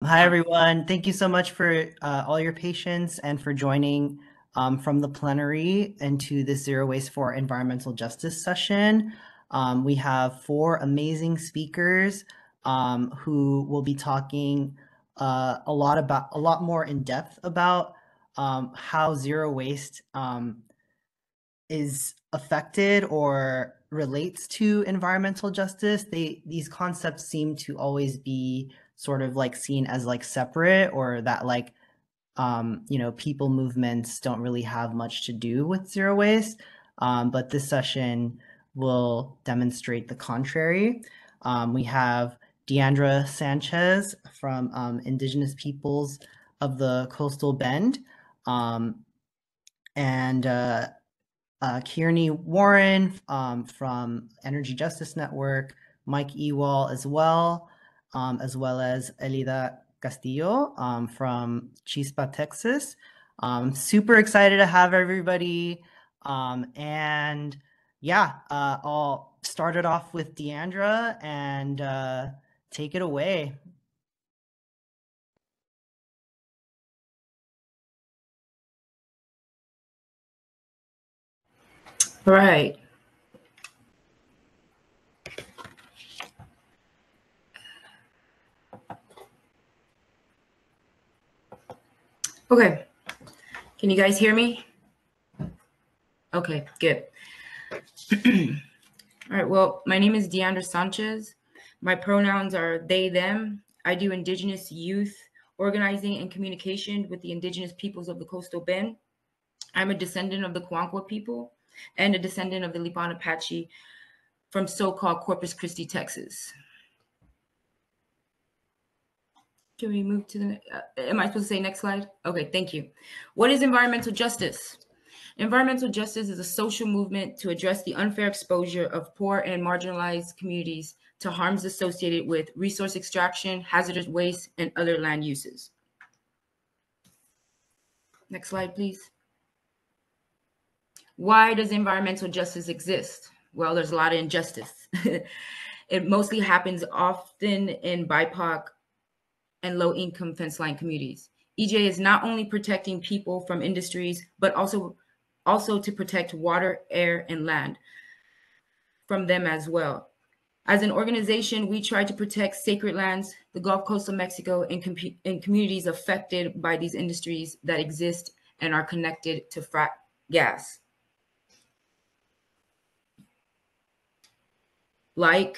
Hi, everyone. Thank you so much for all your patience and for joining from the plenary into this Zero Waste for Environmental Justice session. We have four amazing speakers who will be talking a lot more in depth about how zero waste is affected or relates to environmental justice. These concepts seem to always be sort of like seen as like separate, or that like people movements don't really have much to do with zero waste. But this session will demonstrate the contrary. We have Deandra Sanchez from Indigenous Peoples of the Coastal Bend, and Kearney Warren from Energy Justice Network, Mike Ewall as well as Elida Castillo from Chispa, Texas. Super excited to have everybody. And yeah, I'll start it off with Deandra and take it away. Right. Okay. Can you guys hear me? Okay, good. All right. Well, my name is Deandra Sanchez. My pronouns are they, them. I do Indigenous youth organizing and communication with the Indigenous peoples of the Coastal Bend. I'm a descendant of the Kwankwah people and a descendant of the Lipan Apache from so-called Corpus Christi, Texas. Can we move to the, am I supposed to say next slide? Okay, thank you. What is environmental justice? Environmental justice is a social movement to address the unfair exposure of poor and marginalized communities to harms associated with resource extraction, hazardous waste, and other land uses. Next slide, please. Why does environmental justice exist? Well, there's a lot of injustice. It mostly happens often in BIPOC and low-income fence-line communities. EJ is not only protecting people from industries, but also to protect water, air, and land from them as well. As an organization, we try to protect sacred lands, the Gulf Coast of Mexico, and communities affected by these industries that exist and are connected to frack gas. Like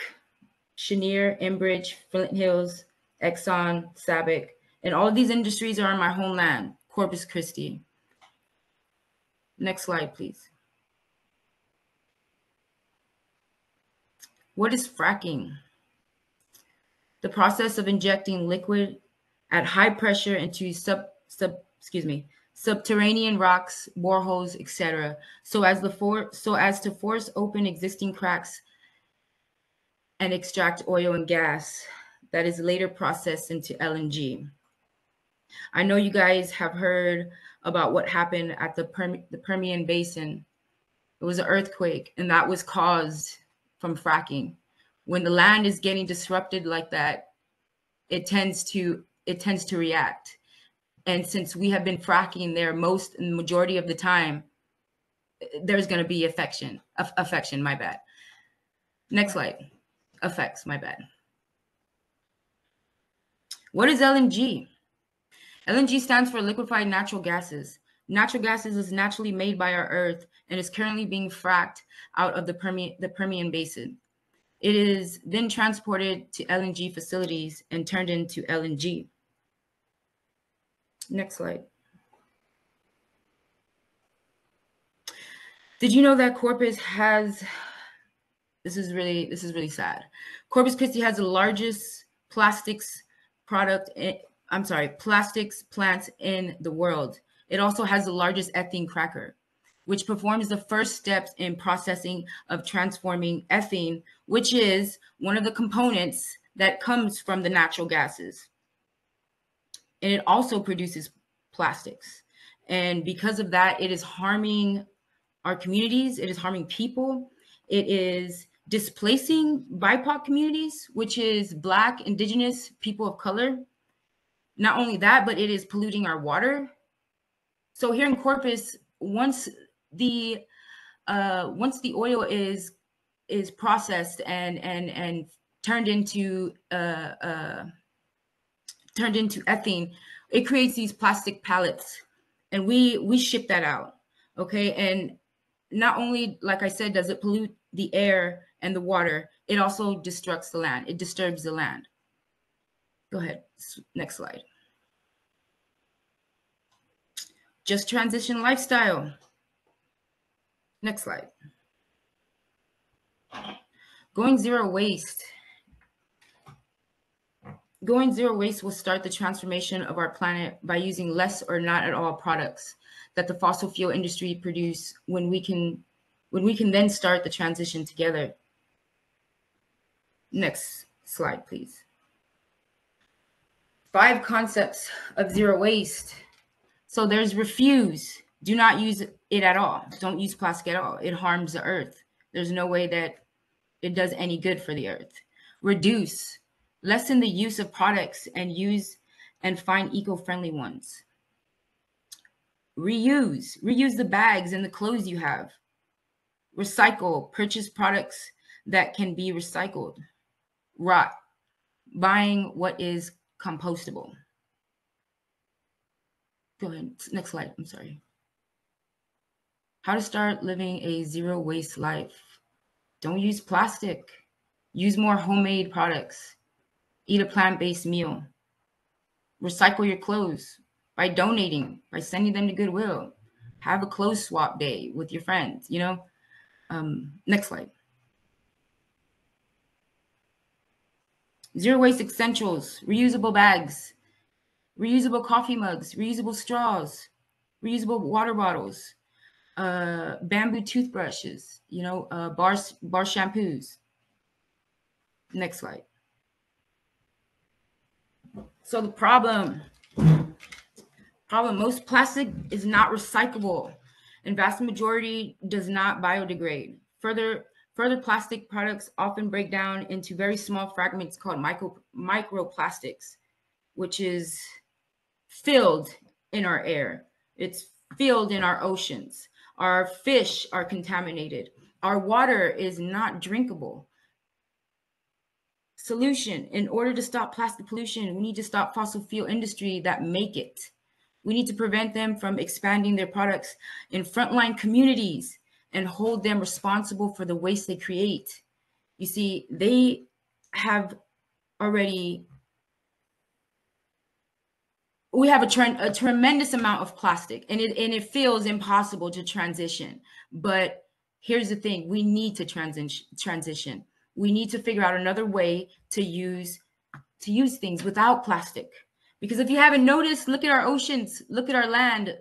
Cheniere, Enbridge, Flint Hills, Exxon, SABIC, and all of these industries are in my homeland, Corpus Christi. Next slide, please. What is fracking? The process of injecting liquid at high pressure into subterranean rocks, boreholes, etc., so as to force open existing cracks and extract oil and gas that is later processed into LNG. I know you guys have heard about what happened at the Permian Basin. It was an earthquake, and that was caused from fracking. When the land is getting disrupted like that, it tends to react. And since we have been fracking there the majority of the time, there's going to be affection, my bad. Next slide. Effects, my bad. What is LNG? LNG stands for liquefied natural gases. Natural gases is naturally made by our Earth and is currently being fracked out of the Permian Basin. It is then transported to LNG facilities and turned into LNG. Next slide. Did you know that Corpus has, this is really sad. Corpus Christi has the largest plastics plants in the world. It also has the largest ethane cracker, which performs the first steps in processing of transforming ethane, which is one of the components that comes from the natural gases. And it also produces plastics. And because of that, it is harming our communities. It is harming people. It is displacing BIPOC communities, which is Black, Indigenous, people of color. Not only that, but it is polluting our water. So here in Corpus, once the oil is processed and turned into ethane, it creates these plastic pellets, and we ship that out. Okay, and not only, like I said, does it pollute the air and the water, it also destructs the land. It disturbs the land. Go ahead, next slide. Just transition lifestyle. Next slide. Going zero waste. Going zero waste will start the transformation of our planet by using less or not at all products that the fossil fuel industry produce, when we can then start the transition together. Next slide, please. 5 concepts of zero waste. So there's refuse. Do not use it at all. Don't use plastic at all. It harms the earth. There's no way that it does any good for the earth. Reduce. Lessen the use of products and use and find eco-friendly ones. Reuse. Reuse the bags and the clothes you have. Recycle. Purchase products that can be recycled. Rot. Buying what is compostable. Go ahead. Next slide. I'm sorry. How to start living a zero waste life. Don't use plastic. Use more homemade products. Eat a plant-based meal. Recycle your clothes by donating, by sending them to Goodwill. Have a clothes swap day with your friends, you know? Next slide. Zero waste essentials. Reusable bags. Reusable coffee mugs. Reusable straws. Reusable water bottles. Bamboo toothbrushes, you know, bar shampoos. Next slide. So the problem, most plastic is not recyclable, and vast majority does not biodegrade. Further plastic products often break down into very small fragments called microplastics, which is filled in our air. It's filled in our oceans. Our fish are contaminated. Our water is not drinkable. Solution: in order to stop plastic pollution, we need to stop fossil fuel industry that make it. We need to prevent them from expanding their products in frontline communities and hold them responsible for the waste they create. You see, they have already, we have a tremendous amount of plastic, and it feels impossible to transition. But here's the thing: we need to transition. We need to figure out another way to use things without plastic. Because if you haven't noticed, look at our oceans, look at our land,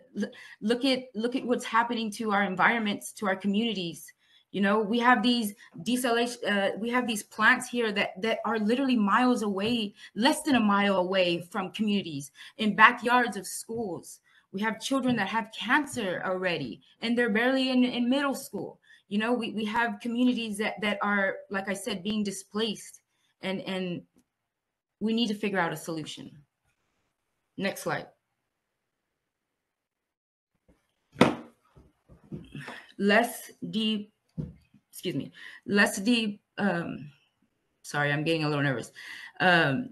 look at what's happening to our environments, to our communities. You know, we have these we have these plants here that are literally miles away, less than a mile away from communities, in backyards of schools. We have children that have cancer already, and they're barely in middle school. You know, we have communities that are, like I said, being displaced, and we need to figure out a solution. Next slide. Sorry, I'm getting a little nervous. Oh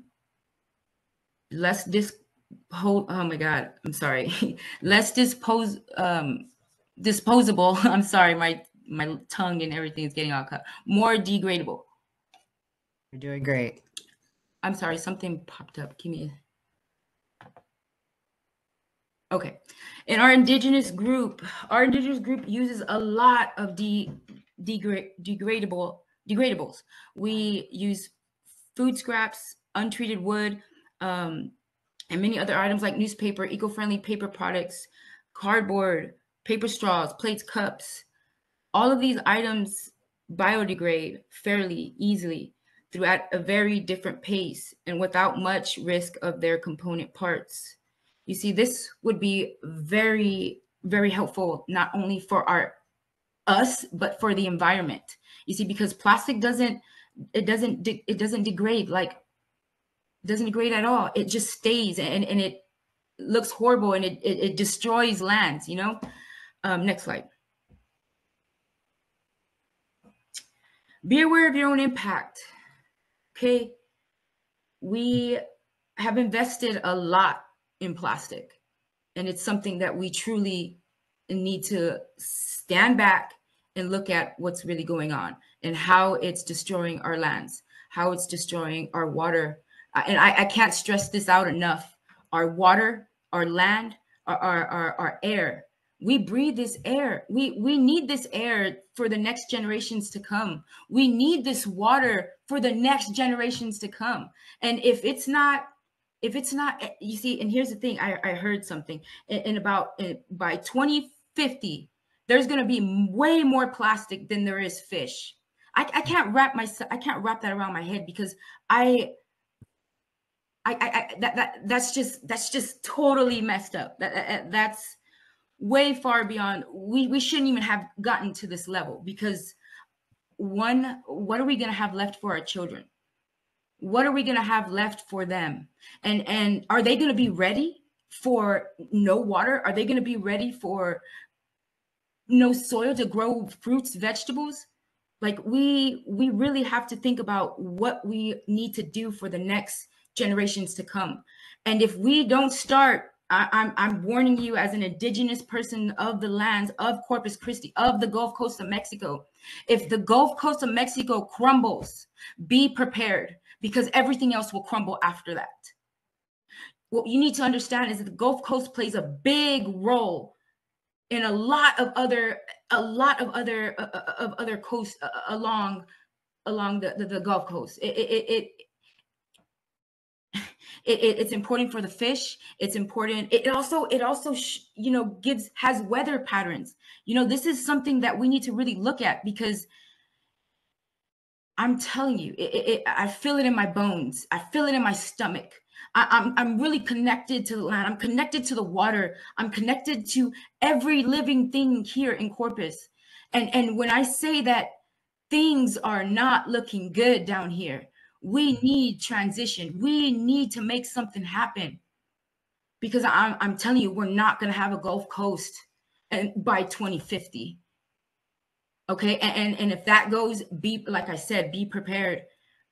my God, I'm sorry. Less disposable. I'm sorry, my tongue and everything is getting all cut. More degradable. You're doing great. I'm sorry, something popped up. Give me okay. In our indigenous group uses a lot of degradables. We use food scraps, untreated wood, and many other items like newspaper, eco-friendly paper products, cardboard, paper straws, plates, cups. All of these items biodegrade fairly easily throughout a very different pace and without much risk of their component parts. You see, this would be very, very helpful, not only for us, but for the environment. You see, because plastic doesn't degrade like Doesn't degrade at all. It just stays, and it looks horrible, and it destroys lands, you know? Next slide. Be aware of your own impact. Okay. We have invested a lot in plastic, and it's something that we truly need to stand back and look at what's really going on and how it's destroying our lands, how it's destroying our water. And I can't stress this out enough. Our water, our land, our air. We breathe this air. We need this air for the next generations to come. We need this water for the next generations to come. And if it's not, you see, and here's the thing, I heard something by 2050, there's going to be way more plastic than there is fish. I can't wrap that around my head, because that's just totally messed up. That's way far beyond. We shouldn't even have gotten to this level, because one, what are we going to have left for our children? What are we going to have left for them? And are they going to be ready for no water? Are they going to be ready for no soil to grow fruits, vegetables? Like, we really have to think about what we need to do for the next generations to come. And if we don't start, I'm warning you as an indigenous person of the lands of Corpus Christi, of the Gulf Coast of Mexico. If the Gulf Coast of Mexico crumbles, be prepared, because everything else will crumble after that. What you need to understand is that the Gulf Coast plays a big role in a lot of other coasts along the Gulf Coast. It's important for the fish. It's important. It also has weather patterns. This is something that we need to really look at, because I'm telling you, I feel it in my bones. I feel it in my stomach. I'm really connected to the land. I'm connected to the water. I'm connected to every living thing here in Corpus. And when I say that things are not looking good down here, we need transition. We need to make something happen, because I'm telling you, we're not going to have a Gulf Coast by 2050. Okay. And if that goes, like I said, be prepared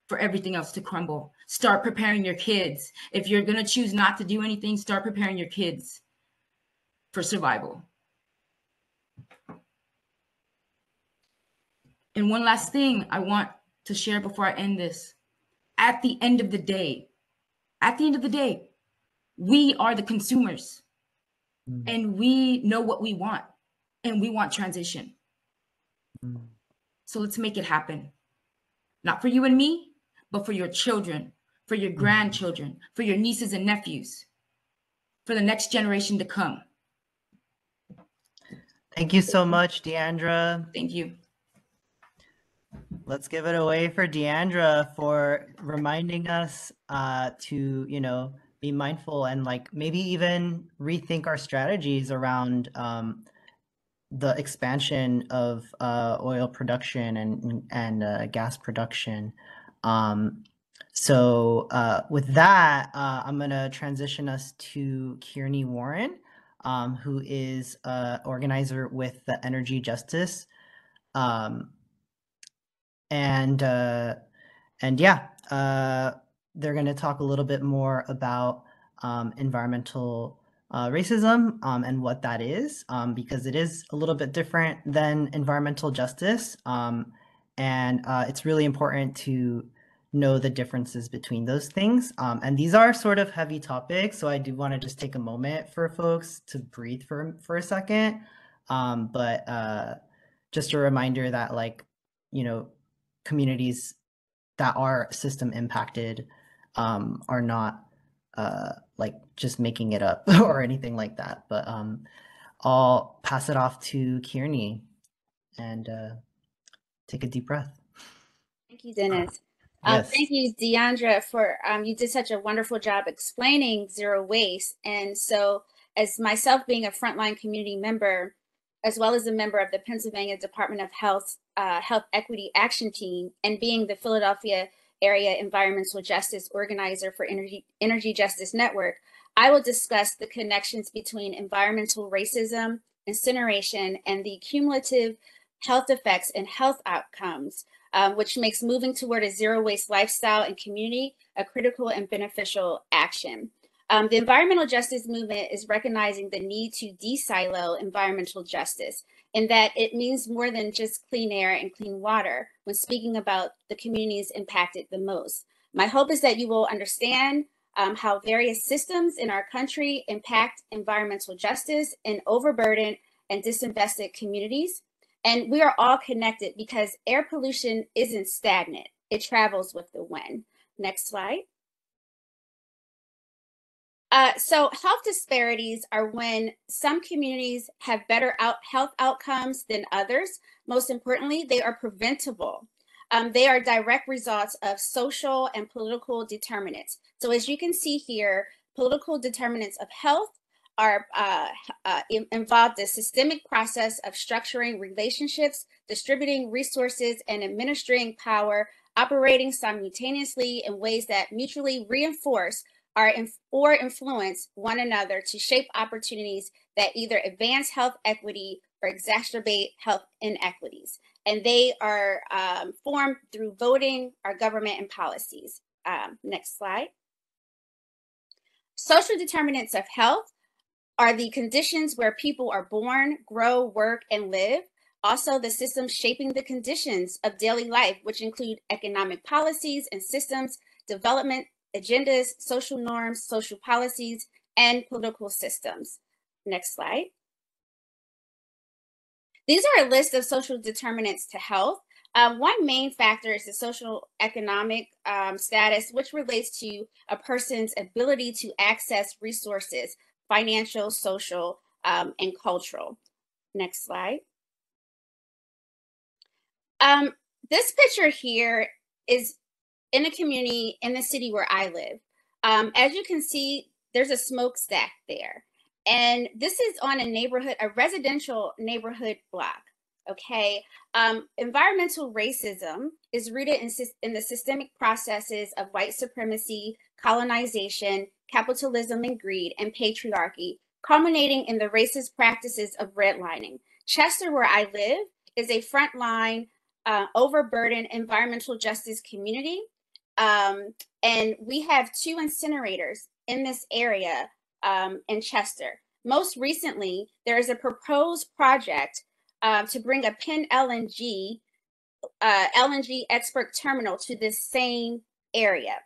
for everything else to crumble. Start preparing your kids. If you're going to choose not to do anything, start preparing your kids for survival. And one last thing I want to share before I end this. At the end of the day, we are the consumers, and we know what we want, and we want transition. So let's make it happen. Not for you and me, but for your children, for your grandchildren, for your nieces and nephews, for the next generation to come. Thank you so much, Deandra. Thank you. Let's give it away for Deandra for reminding us to, be mindful and maybe even rethink our strategies around the expansion of oil production and gas production. So with that, I'm going to transition us to Kearney Warren, who is an organizer with the Energy Justice. And yeah, they're going to talk a little bit more about environmental racism and what that is, because it is a little bit different than environmental justice. And it's really important to know the differences between those things. And these are sort of heavy topics, so I do want to just take a moment for folks to breathe for a second. But just a reminder that communities that are system impacted are not just making it up or anything like that. But I'll pass it off to Kearney and take a deep breath. Thank you, Dennis. Yes. Thank you, Deandra, for you did such a wonderful job explaining zero waste. And so, as myself being a frontline community member, as well as a member of the Pennsylvania Department of Health Health Equity Action Team, and being the Philadelphia area environmental justice organizer for Energy Justice Network, I will discuss the connections between environmental racism, incineration, and the cumulative health effects and health outcomes, which makes moving toward a zero waste lifestyle and community a critical and beneficial action. The environmental justice movement is recognizing the need to de-silo environmental justice, in that it means more than just clean air and clean water when speaking about the communities impacted the most. My hope is that you will understand how various systems in our country impact environmental justice in overburdened and disinvested communities. And we are all connected because air pollution isn't stagnant. It travels with the wind. Next slide. So health disparities are when some communities have better health outcomes than others. Most importantly, they are preventable. They are direct results of social and political determinants. So as you can see here, political determinants of health are involved the systemic process of structuring relationships, distributing resources, and administering power, operating simultaneously in ways that mutually reinforce or influence one another to shape opportunities that either advance health equity or exacerbate health inequities. And they are formed through voting, our government, and policies. Next slide. Social determinants of health are the conditions where people are born, grow, work, and live. Also, the systems shaping the conditions of daily life, which include economic policies and systems, development agendas, social norms, social policies, and political systems. Next slide. These are a list of social determinants to health. One main factor is the social economic status, which relates to a person's ability to access resources, financial, social, and cultural. Next slide. This picture here is in a community in the city where I live. As you can see, there's a smokestack there. And this is on a neighborhood, a residential neighborhood block, okay? Environmental racism is rooted in the systemic processes of white supremacy, colonization, capitalism and greed, and patriarchy, culminating in the racist practices of redlining. Chester, where I live, is a frontline, overburdened environmental justice community. And we have 2 incinerators in this area in Chester. Most recently, there is a proposed project to bring a Penn LNG export terminal to this same area.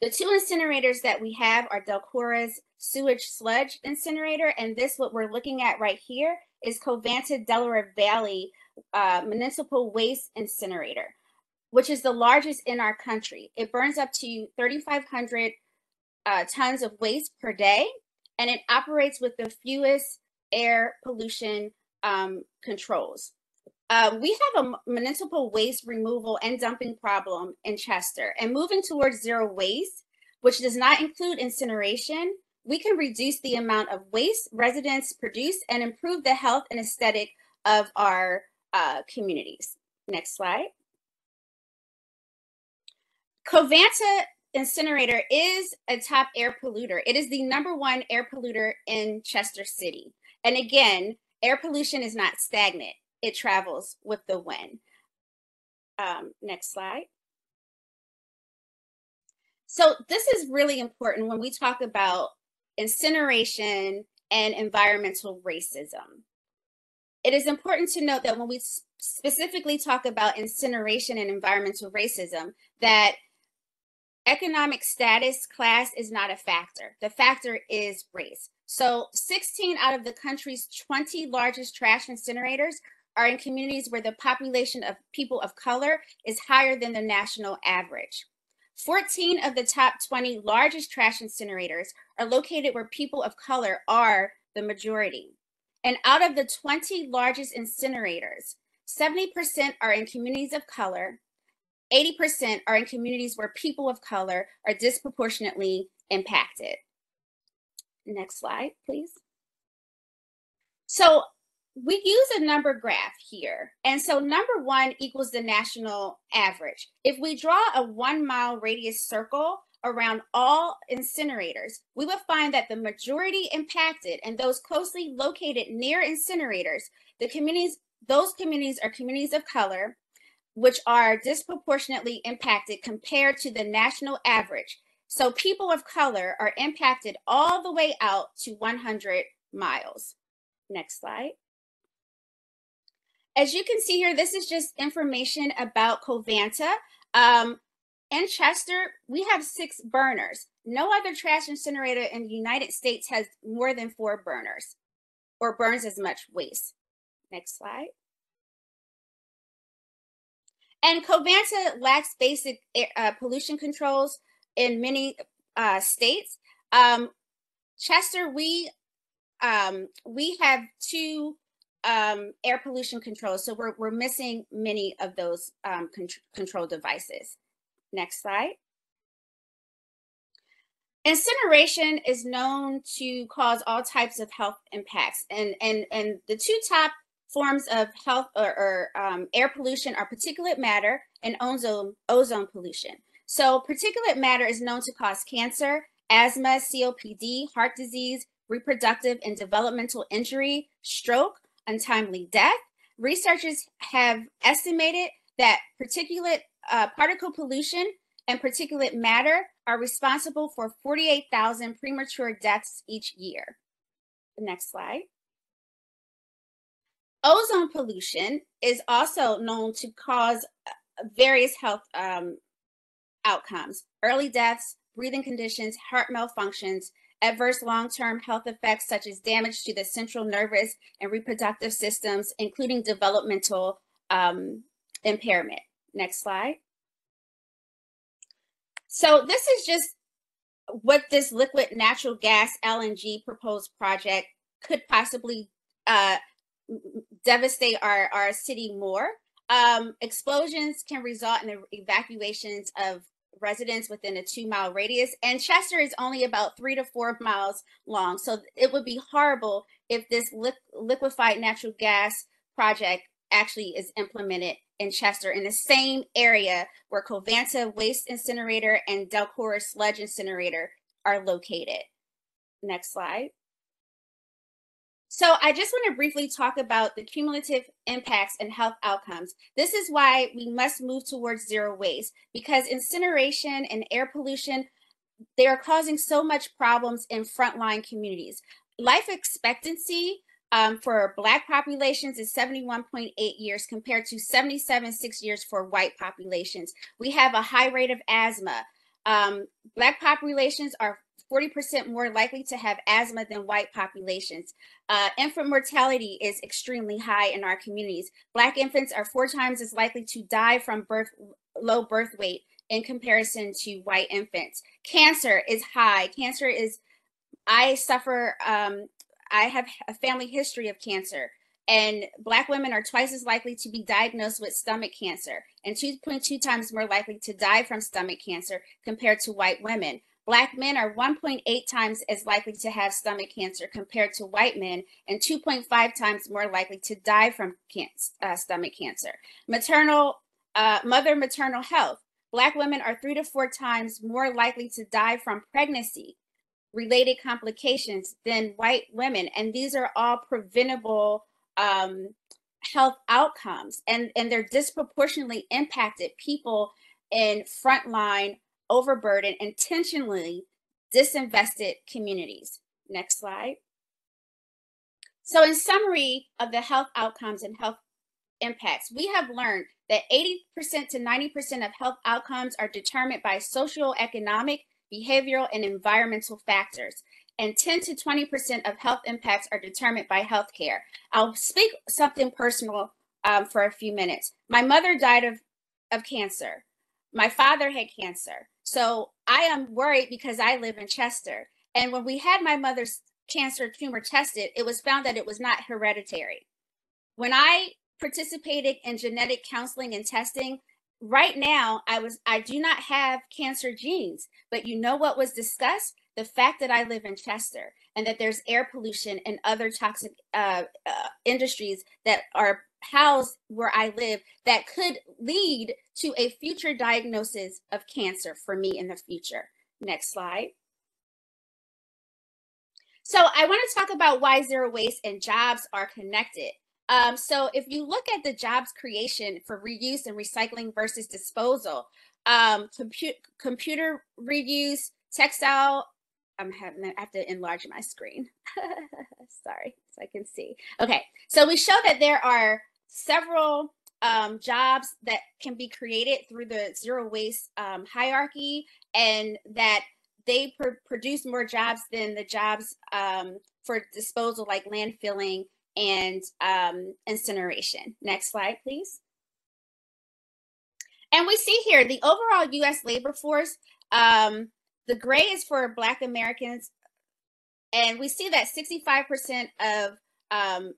The 2 incinerators that we have are Delcora's sewage sludge incinerator, and this, what we're looking at right here, is Covanta Delaware Valley Municipal Waste Incinerator, which is the largest in our country. It burns up to 3,500 tons of waste per day, and it operates with the fewest air pollution controls. We have a municipal waste removal and dumping problem in Chester, and moving towards zero waste, which does not include incineration, we can reduce the amount of waste residents produce and improve the health and aesthetic of our communities. Next slide. Covanta incinerator is a top air polluter. It is the #1 air polluter in Chester City. And again, air pollution is not stagnant. It travels with the wind. Next slide. So this is really important when we talk about incineration and environmental racism. It is important to note that when we specifically talk about incineration and environmental racism, that economic status, class is not a factor. The factor is race. So 16 out of the country's 20 largest trash incinerators are in communities where the population of people of color is higher than the national average. 14 of the top 20 largest trash incinerators are located where people of color are the majority. And out of the 20 largest incinerators, 70% are in communities of color, 80% are in communities where people of color are disproportionately impacted. Next slide, please. So we use a number graph here. And so number 1 equals the national average. If we draw a 1 mile radius circle around all incinerators, we will find that the majority impacted and those closely located near incinerators, those communities are communities of color, which are disproportionately impacted compared to the national average. So people of color are impacted all the way out to 100 miles. Next slide. As you can see here, this is just information about Covanta. In Chester, we have 6 burners. No other trash incinerator in the United States has more than 4 burners or burns as much waste. Next slide. And Covanta lacks basic pollution controls in many states. Chester, we have 2 air pollution controls, so we're missing many of those control devices. Next slide. Incineration is known to cause all types of health impacts, and the 2 top forms of health or air pollution are particulate matter and ozone pollution. So particulate matter is known to cause cancer, asthma, COPD, heart disease, reproductive and developmental injury, stroke, untimely death. Researchers have estimated that particle pollution and particulate matter are responsible for 48,000 premature deaths each year. The next slide. Ozone pollution is also known to cause various health outcomes: early deaths, breathing conditions, heart malfunctions, adverse long-term health effects such as damage to the central nervous and reproductive systems, including developmental impairment. Next slide. So this is just what this liquid natural gas LNG proposed project could possibly devastate our city more. Explosions can result in the evacuations of residents within a 2-mile radius, and Chester is only about 3 to 4 miles long. So it would be horrible if this liquefied natural gas project actually is implemented in Chester, in the same area where Covanta Waste Incinerator and Delcora Sludge Incinerator are located. Next slide. So I just want to briefly talk about the cumulative impacts and health outcomes. This is why we must move towards zero waste, because incineration and air pollution, they are causing so much problems in frontline communities. Life expectancy for Black populations is 71.8 years compared to 77.6 years for white populations. We have a high rate of asthma. Black populations are 40% more likely to have asthma than white populations. Infant mortality is extremely high in our communities. Black infants are 4 times as likely to die from low birth weight in comparison to white infants. Cancer is high. I have a family history of cancer, and Black women are twice as likely to be diagnosed with stomach cancer and 2.2 times more likely to die from stomach cancer compared to white women. Black men are 1.8 times as likely to have stomach cancer compared to white men, and 2.5 times more likely to die from stomach cancer. Maternal health. Black women are 3 to 4 times more likely to die from pregnancy related complications than white women, and these are all preventable health outcomes, and they're disproportionately impacted people in frontline, overburdened, intentionally disinvested communities. Next slide. So in summary of the health outcomes and health impacts, we have learned that 80% to 90% of health outcomes are determined by socioeconomic, behavioral, and environmental factors, and 10 to 20% of health impacts are determined by healthcare. I'll speak something personal for a few minutes. My mother died of cancer. My father had cancer. So I am worried because I live in Chester. And when we had my mother's cancer tumor tested, it was found that it was not hereditary. When I participated in genetic counseling and testing, right now, I do not have cancer genes, but you know what was discussed? the fact that I live in Chester and that there's air pollution and other toxic industries that are housed where I live that could lead to a future diagnosis of cancer for me in the future. Next slide. So I want to talk about why zero waste and jobs are connected. So if you look at the jobs creation for reuse and recycling versus disposal, computer reuse, textile, I have to enlarge my screen. Sorry, so I can see. Okay, so we show that there are several jobs that can be created through the zero waste hierarchy, and that they produce more jobs than the jobs for disposal, like landfilling and incineration. Next slide, please. And we see here the overall U.S. labor force. The gray is for Black Americans, and we see that 65% of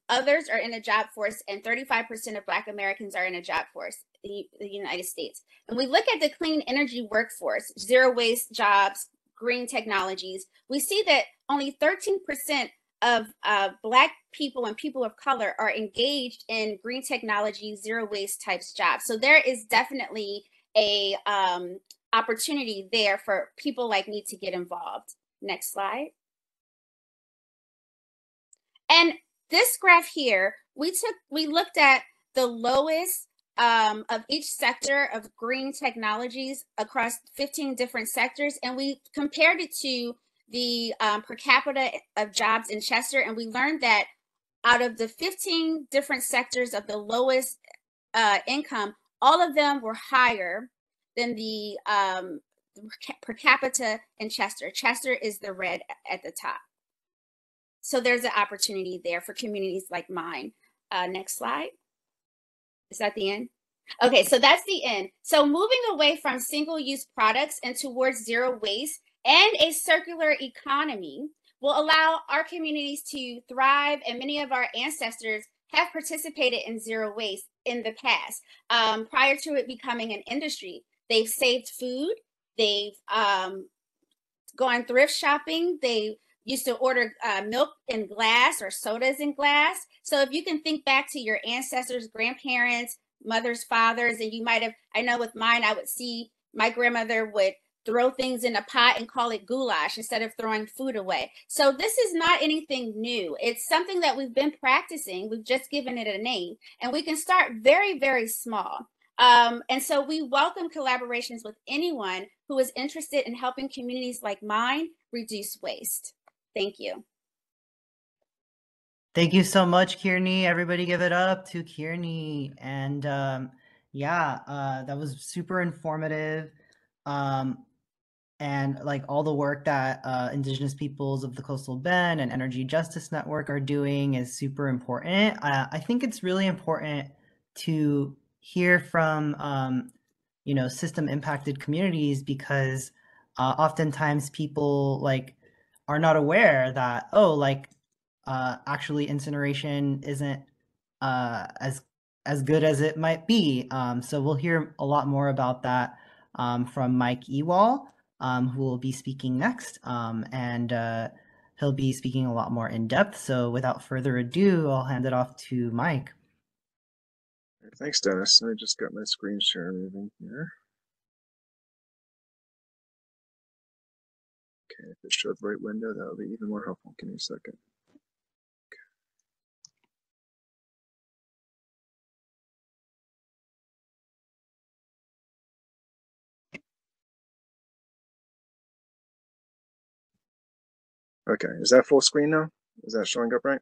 others are in a job force, and 35% of Black Americans are in a job force in the United States. And we look at the clean energy workforce, zero waste jobs, green technologies. We see that only 13% of Black people and people of color are engaged in green technology, zero waste types jobs. So there is definitely a opportunity there for people like me to get involved. Next slide. And this graph here, we looked at the lowest of each sector of green technologies across 15 different sectors, and we compared it to the per capita of jobs in Chester, and we learned that out of the 15 different sectors of the lowest income, all of them were higher than the per capita in Chester. Chester is the red at the top. So there's an opportunity there for communities like mine. Next slide. Is that the end? Okay, so that's the end. So moving away from single-use products and towards zero waste and a circular economy will allow our communities to thrive, and many of our ancestors have participated in zero waste in the past. Prior to it becoming an industry, they've saved food, they've gone thrift shopping, they used to order milk in glass or sodas in glass. So if you can think back to your ancestors, grandparents, mothers, fathers, and you might have, I know with mine, I would see my grandmother would throw things in a pot and call it goulash instead of throwing food away. So this is not anything new. It's something that we've been practicing. We've just given it a name, and we can start very, very small. And so we welcome collaborations with anyone who is interested in helping communities like mine reduce waste. Thank you. Thank you so much, Kearney. Everybody give it up to Kearney. And that was super informative. And like all the work that Indigenous peoples of the Coastal Bend and Energy Justice Network are doing is super important. I think it's really important to hear from system impacted communities, because oftentimes people like are not aware that actually incineration isn't as good as it might be. So we'll hear a lot more about that from Mike Ewall, who will be speaking next, and he'll be speaking a lot more in depth. So without further ado, I'll hand it off to Mike. Thanks, Dennis. I just got my screen share moving here. Okay, if it showed the right window, that would be even more helpful. Give me a second. Okay, is that full screen now? Is that showing up right?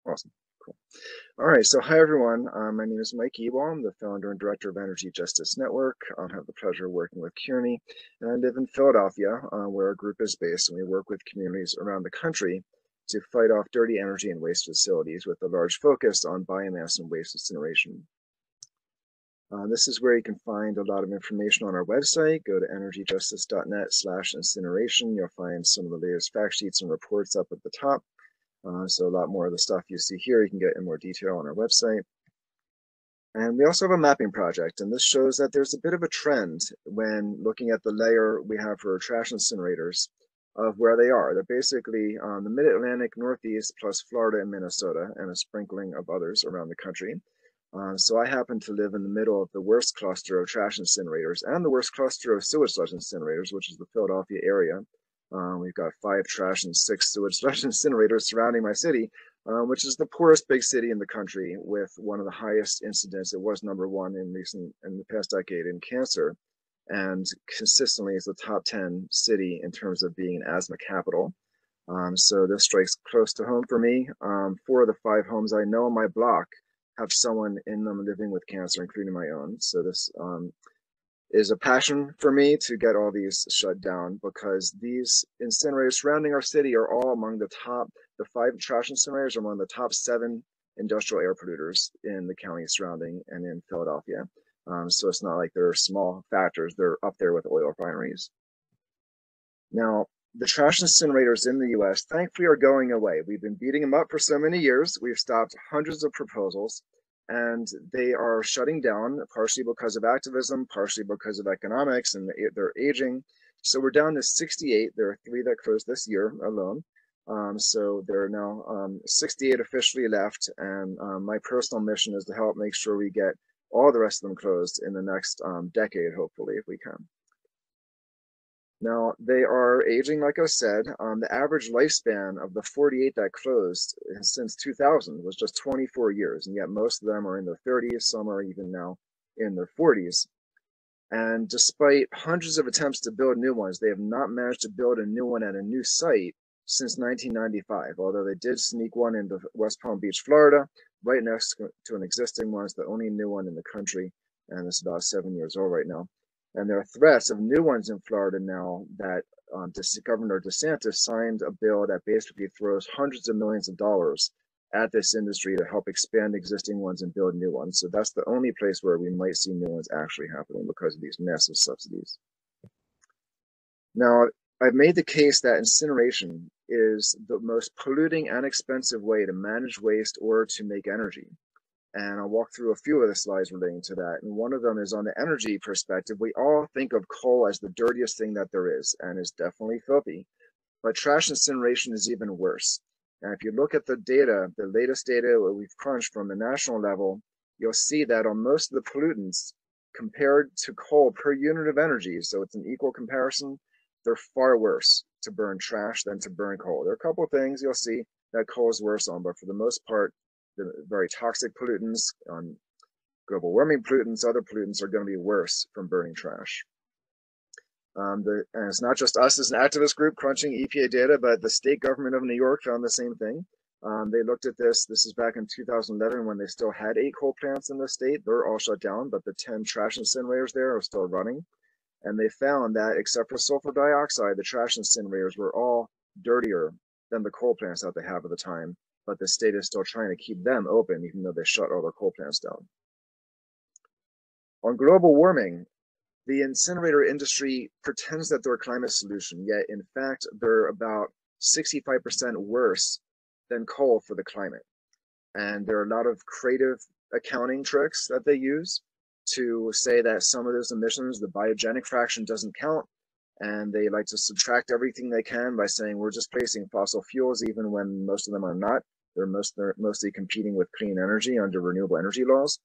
Awesome, cool. All right, so hi everyone. My name is Mike Ewall. I'm the founder and director of Energy Justice Network. I have the pleasure of working with Kearney, and I live in Philadelphia, where our group is based, and we work with communities around the country to fight off dirty energy and waste facilities with a large focus on biomass and waste incineration. This is where you can find a lot of information on our website. Go to energyjustice.net/incineration. You'll find some of the latest fact sheets and reports up at the top. So a lot more of the stuff you see here, you can get in more detail on our website. And we also have a mapping project, and this shows that there's a bit of a trend when looking at the layer we have for trash incinerators. of where they are. They're basically the mid-Atlantic, Northeast, plus Florida and Minnesota, and a sprinkling of others around the country. So I happen to live in the middle of the worst cluster of trash incinerators and the worst cluster of sewage sludge incinerators, which is the Philadelphia area. We've got 5 trash and 6 sewage sludge incinerators surrounding my city, which is the poorest big city in the country with one of the highest incidents. It was #1 in the past decade in cancer, and consistently is the top 10 city in terms of being an asthma capital. So this strikes close to home for me. 4 of the 5 homes I know on my block have someone in them living with cancer, including my own. So this is a passion for me to get all these shut down, because these incinerators surrounding our city are all among the 5 trash incinerators are among the top 7 industrial air polluters in the county surrounding and in Philadelphia. So it's not like they're small factors, they're up there with oil refineries. Now, the trash incinerators in the US, thankfully, are going away. We've been beating them up for so many years. We've stopped hundreds of proposals, and they are shutting down, partially because of activism, partially because of economics, and they're aging. So we're down to 68. There are 3 that closed this year alone. So there are now 68 officially left, and my personal mission is to help make sure we get all the rest of them closed in the next decade, hopefully, if we can. Now, they are aging, like I said. The average lifespan of the 48 that closed since 2000 was just 24 years, and yet most of them are in their 30s, some are even now in their 40s. And despite hundreds of attempts to build new ones, they have not managed to build a new one at a new site since 1995, although they did sneak one into West Palm Beach, Florida, right next to an existing one. It's the only new one in the country, and it's about 7 years old right now. And there are threats of new ones in Florida now that Governor DeSantis signed a bill that basically throws hundreds of millions of dollars at this industry to help expand existing ones and build new ones. So that's the only place where we might see new ones actually happening because of these massive subsidies. Now, I've made the case that incineration is the most polluting and expensive way to manage waste or to make energy. And I'll walk through a few of the slides relating to that. And one of them is on the energy perspective. We all think of coal as the dirtiest thing that there is, and is definitely filthy. But trash incineration is even worse. And if you look at the data, the latest data we've crunched from the national level, you'll see that on most of the pollutants, compared to coal per unit of energy, so it's an equal comparison, they're far worse to burn trash than to burn coal. There are a couple of things you'll see that coal is worse on, but for the most part, the very toxic pollutants, global warming pollutants, other pollutants are going to be worse from burning trash. And it's not just us as an activist group crunching EPA data, but the state government of New York found the same thing. They looked at this. This is back in 2011 when they still had 8 coal plants in the state. They're all shut down, but the 10 trash incinerators there are still running. And they found that except for sulfur dioxide, the trash incinerators were all dirtier than the coal plants that they have at the time. But the state is still trying to keep them open, even though they shut all their coal plants down. On global warming, the incinerator industry pretends that they're a climate solution, yet in fact, they're about 65% worse than coal for the climate. And there are a lot of creative accounting tricks that they use to say that some of those emissions, the biogenic fraction doesn't count. And they like to subtract everything they can by saying we're just placing fossil fuels, even when most of them are not. They're mostly competing with clean energy under renewable energy laws.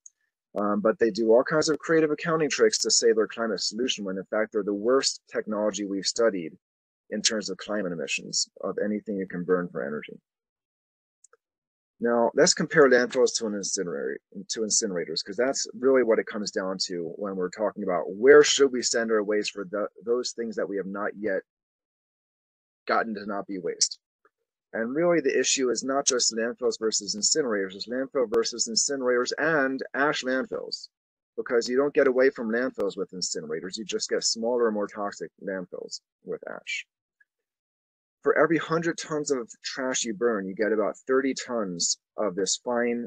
But they do all kinds of creative accounting tricks to say they're a climate solution, when in fact they're the worst technology we've studied in terms of climate emissions of anything you can burn for energy. Now, let's compare landfills to incinerators, because that's really what it comes down to when we're talking about where should we send our waste for those things that we have not yet gotten to not be waste. And really the issue is not just landfills versus incinerators, it's landfill versus incinerators and ash landfills, because you don't get away from landfills with incinerators, you just get smaller, more toxic landfills with ash. For every 100 tons of trash you burn, you get about 30 tons of this fine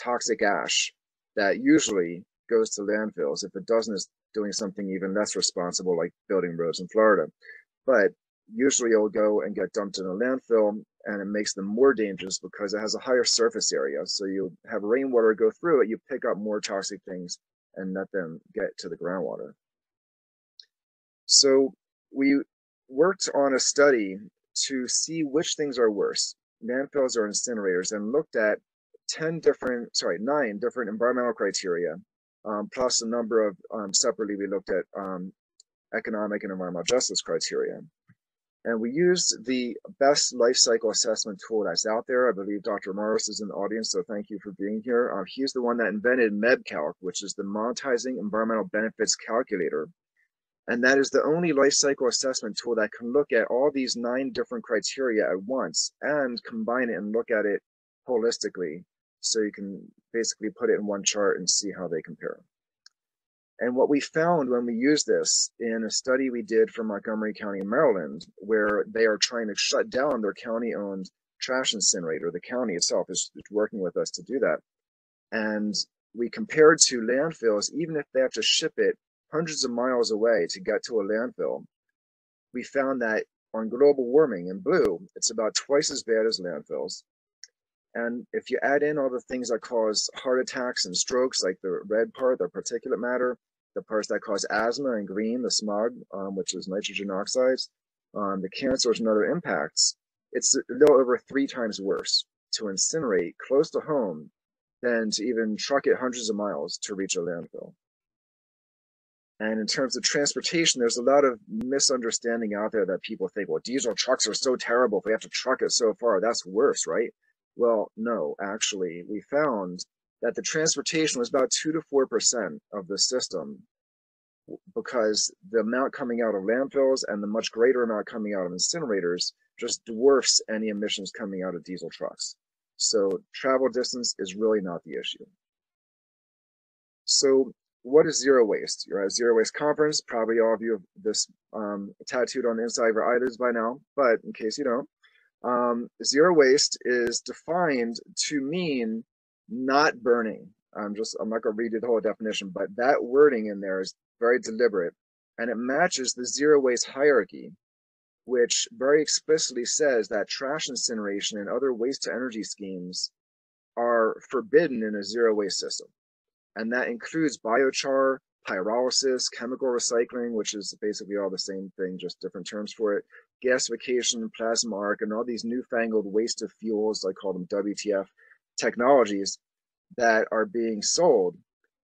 toxic ash that usually goes to landfills. If it doesn't, it's doing something even less responsible, like building roads in Florida. But usually it'll go and get dumped in a landfill, and it makes them more dangerous because it has a higher surface area. So you have rainwater go through it, you pick up more toxic things and let them get to the groundwater. So we worked on a study to see which things are worse, landfills or incinerators, and looked at 9 different environmental criteria, plus a number of, separately we looked at economic and environmental justice criteria. And we used the best life cycle assessment tool that's out there. I believe Dr. Morris is in the audience, so thank you for being here. He's the one that invented MEBCalc, which is the Monetizing Environmental Benefits Calculator. And that is the only life cycle assessment tool that can look at all these 9 different criteria at once and combine it and look at it holistically. So you can basically put it in one chart and see how they compare. And what we found when we used this in a study we did for Montgomery County, Maryland, where they are trying to shut down their county-owned trash incinerator. The county itself is working with us to do that. And we compared to landfills, even if they have to ship it hundreds of miles away to get to a landfill, we found that on global warming in blue, it's about twice as bad as landfills. And if you add in all the things that cause heart attacks and strokes, like the red part, the particulate matter, the parts that cause asthma in green, the smog, which is nitrogen oxides, the cancers and other impacts, it's a little over 3 times worse to incinerate close to home than to even truck it hundreds of miles to reach a landfill. And in terms of transportation, there's a lot of misunderstanding out there that people think, well, diesel trucks are so terrible. If we have to truck it so far, that's worse, right? Well, no, actually, we found that the transportation was about 2 to 4% of the system, because the amount coming out of landfills and the much greater amount coming out of incinerators just dwarfs any emissions coming out of diesel trucks. So travel distance is really not the issue. So what is zero waste? You're at a zero waste conference. Probably all of you have this tattooed on the inside of your eyelids by now, but in case you don't, zero waste is defined to mean not burning. I'm not going to read you the whole definition, but that wording in there is very deliberate, and it matches the zero waste hierarchy, which very explicitly says that trash incineration and other waste to energy schemes are forbidden in a zero waste system. And that includes biochar, pyrolysis, chemical recycling, which is basically all the same thing, just different terms for it, gasification, plasma arc, and all these newfangled waste of fuels, I call them WTF technologies, that are being sold.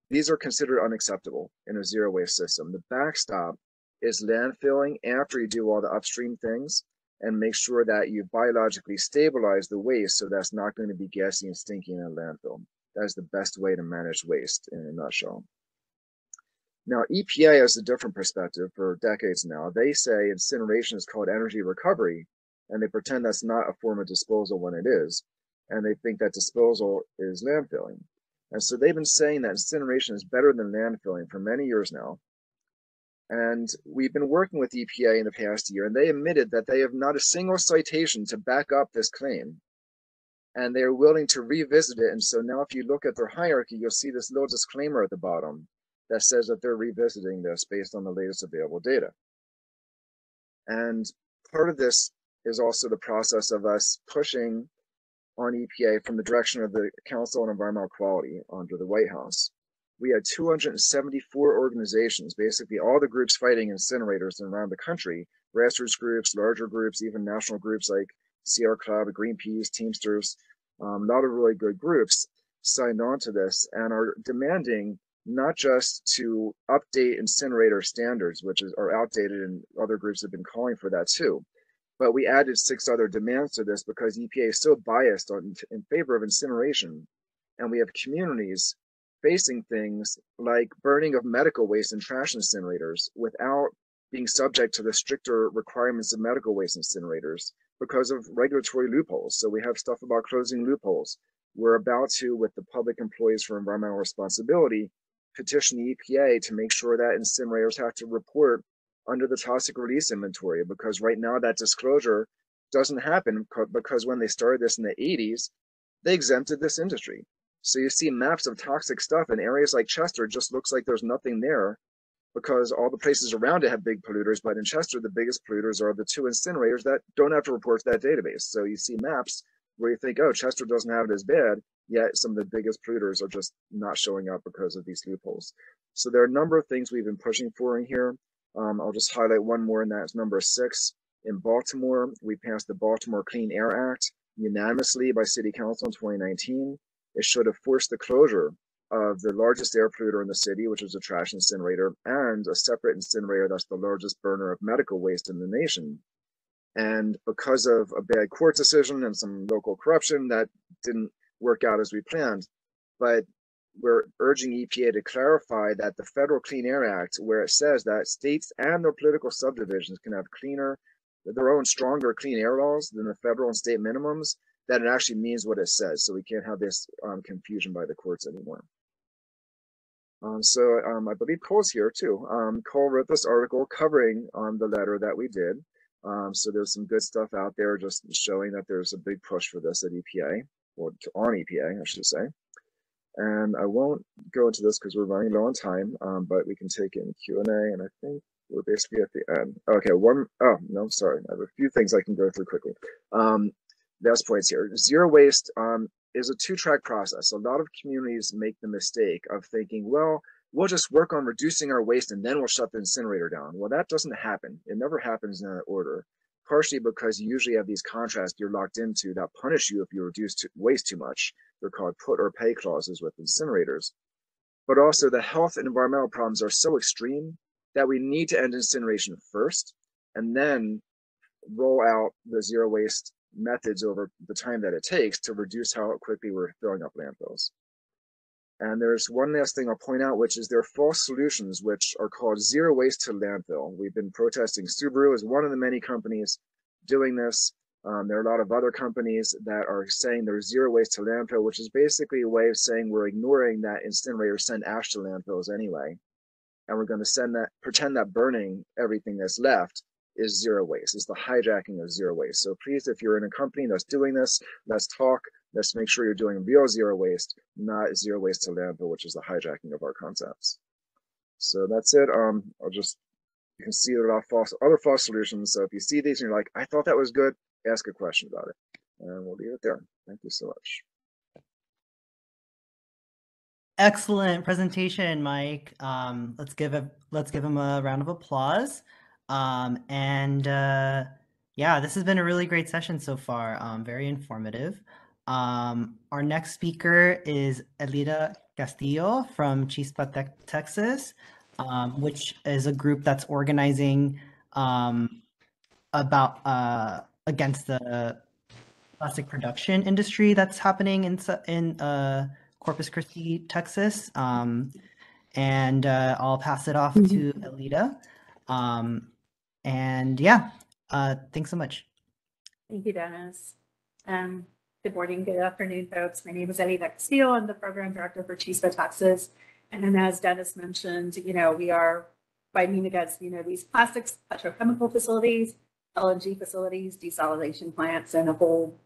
These are considered unacceptable in a zero waste system. The backstop is landfilling after you do all the upstream things and make sure that you biologically stabilize the waste so that's not going to be gassy and stinky in a landfill. That is the best way to manage waste in a nutshell. Now, EPA has a different perspective for decades now. They say incineration is called energy recovery, and they pretend that's not a form of disposal when it is. And they think that disposal is landfilling. And so they've been saying that incineration is better than landfilling for many years now. And we've been working with EPA in the past year, and they admitted that they have not a single citation to back up this claim. And they're willing to revisit it. And so now if you look at their hierarchy, you'll see this little disclaimer at the bottom that says that they're revisiting this based on the latest available data. And part of this is also the process of us pushing on EPA from the direction of the Council on Environmental Quality under the White House. We had 274 organizations, basically all the groups fighting incinerators around the country, grassroots groups, larger groups, even national groups like Sierra Club, Greenpeace, Teamsters, a lot of really good groups signed on to this and are demanding not just to update incinerator standards, which are outdated, and other groups have been calling for that too. But we added 6 other demands to this because EPA is so biased in favor of incineration. And we have communities facing things like burning of medical waste in trash incinerators without being subject to the stricter requirements of medical waste incinerators because of regulatory loopholes. So we have stuff about closing loopholes. We're about to, with the Public Employees for Environmental Responsibility, petition the EPA to make sure that incinerators have to report under the toxic release inventory, because right now that disclosure doesn't happen because when they started this in the 80s, they exempted this industry. So you see maps of toxic stuff in areas like Chester, just looks like there's nothing there because all the places around it have big polluters, but in Chester, the biggest polluters are the 2 incinerators that don't have to report to that database. So you see maps where you think, oh, Chester doesn't have it as bad, yet some of the biggest polluters are just not showing up because of these loopholes. So there are a number of things we've been pushing for in here. I'll just highlight one more, and that's number 6. In Baltimore, we passed the Baltimore Clean Air Act unanimously by City Council in 2019. It should have forced the closure of the largest air polluter in the city, which is a trash incinerator, and a separate incinerator that's the largest burner of medical waste in the nation. And because of a bad court decision and some local corruption, that didn't work out as we planned. But we're urging EPA to clarify that the Federal Clean Air Act, where it says that states and their political subdivisions can have their own stronger clean air laws than the federal and state minimums, that it actually means what it says. So we can't have this confusion by the courts anymore. I believe Cole's here too. Cole wrote this article covering the letter that we did. So there's some good stuff out there just showing that there's a big push for this at EPA, or on EPA, I should say. And I won't go into this because we're running low on time, but we can take in Q&A, and I think we're basically at the end. Okay, sorry. I have a few things I can go through quickly. Last points here. Zero waste is a 2-track process. A lot of communities make the mistake of thinking, well, we'll just work on reducing our waste and then we'll shut the incinerator down. Well, that doesn't happen. It never happens in that order, partially because you usually have these contracts you're locked into that punish you if you reduce waste too much. They're called put or pay clauses with incinerators. But also the health and environmental problems are so extreme that we need to end incineration first and then roll out the zero waste methods over the time that it takes to reduce how quickly we're filling up landfills. And there's one last thing I'll point out, which is there are false solutions which are called zero waste to landfill. We've been protesting. Subaru is one of the many companies doing this. There are a lot of other companies that are saying there's zero waste to landfill, which is basically a way of saying we're ignoring that incinerators send ash to landfills anyway. And we're going to pretend that burning everything that's left is zero waste. It's the hijacking of zero waste. So please, if you're in a company that's doing this, let's talk. Let's make sure you're doing real zero waste, not zero waste to landfill, which is the hijacking of our concepts. So that's it. You can see there are a lot of other false solutions. So if you see these and you're like, I thought that was good, ask a question about it. And we'll leave it there. Thank you so much. Excellent presentation, Mike. Let's give him a round of applause. Yeah, this has been a really great session so far. Very informative. Our next speaker is Elida Castillo from Chispa, Texas, which is a group that's organizing against the plastic production industry that's happening in Corpus Christi, Texas. I'll pass it off to Elida. Thanks so much. Thank you, Dennis. Good morning, good afternoon, folks. My name is Elida Castillo. I'm the program director for Chispa, Texas. And as Dennis mentioned, we are fighting against, these plastics, petrochemical facilities, LNG facilities, desalination plants, and a whole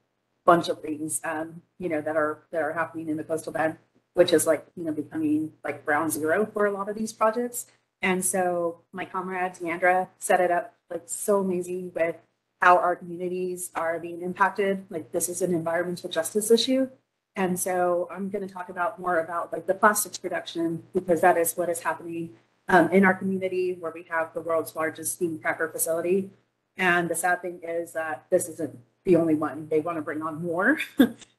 bunch of things, that are happening in the coastal bend, which is becoming like ground zero for a lot of these projects. And so my comrade Deandra set it up so amazing with how our communities are being impacted. This is an environmental justice issue. And so I'm going to talk more about the plastics production, because that is what is happening in our community, where we have the world's largest steam cracker facility. And the sad thing is that this isn't the only one. They want to bring on more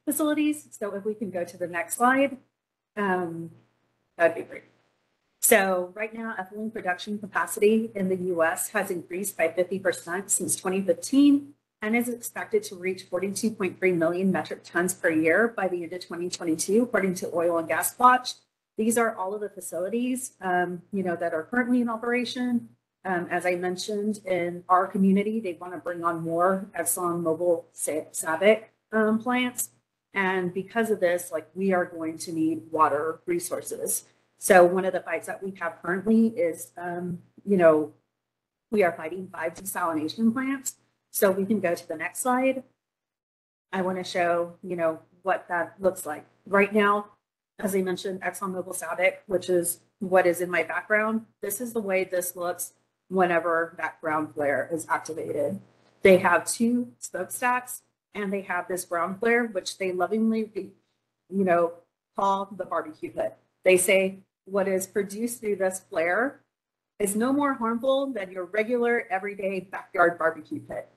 facilities. So if we can go to the next slide, that'd be great. So right now, ethylene production capacity in the US has increased by 50% since 2015 and is expected to reach 42.3 million metric tons per year by the end of 2022, according to Oil and Gas Watch. These are all of the facilities, that are currently in operation. As I mentioned, in our community, they want to bring on more ExxonMobil SABIC plants. And because of this, we are going to need water resources. So one of the fights that we have currently is, we are fighting 5 desalination plants. So we can go to the next slide. I want to show, what that looks like. Right now, as I mentioned, ExxonMobil SABIC, which is what is in my background, this is the way this looks whenever that ground flare is activated. They have 2 smokestacks, and they have this ground flare, which they lovingly, call the barbecue pit. They say what is produced through this flare is no more harmful than your regular everyday backyard barbecue pit.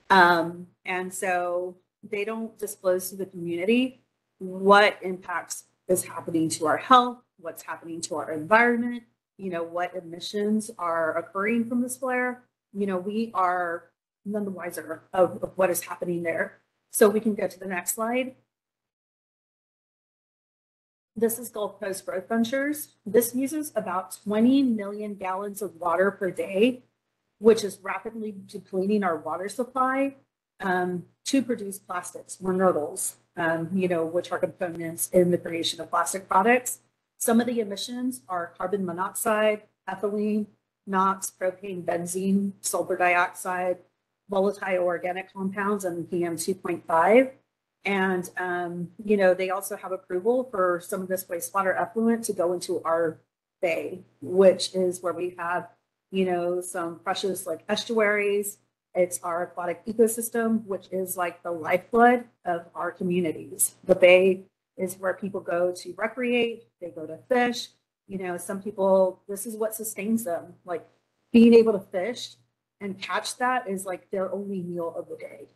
And so they don't disclose to the community what impacts is happening to our health, what's happening to our environment, what emissions are occurring from this flare. We are none the wiser of what is happening there. So we can go to the next slide. This is Gulf Coast Growth Ventures. This uses about 20 million gallons of water per day, which is rapidly depleting our water supply to produce plastics, or nurdles, which are components in the creation of plastic products. Some of the emissions are carbon monoxide, ethylene, NOx, propane, benzene, sulfur dioxide, volatile organic compounds, and PM 2.5. And, they also have approval for some of this wastewater effluent to go into our bay, which is where we have, some precious like estuaries. It's our aquatic ecosystem, which is like the lifeblood of our communities. The bay is where people go to recreate, they go to fish. Some people, this is what sustains them. Like being able to fish and catch that is like their only meal of the day.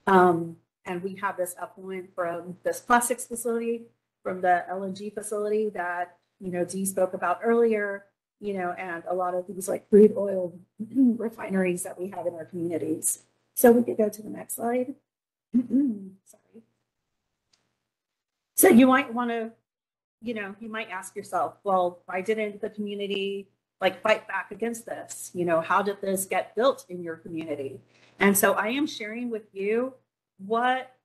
And we have this effluent from this plastics facility, from the LNG facility that, Dee spoke about earlier, and a lot of these like crude oil refineries that we have in our communities. So we could go to the next slide. Sorry. So you might want to, you might ask yourself, well, why didn't the community like fight back against this? How did this get built in your community? And so I am sharing with you what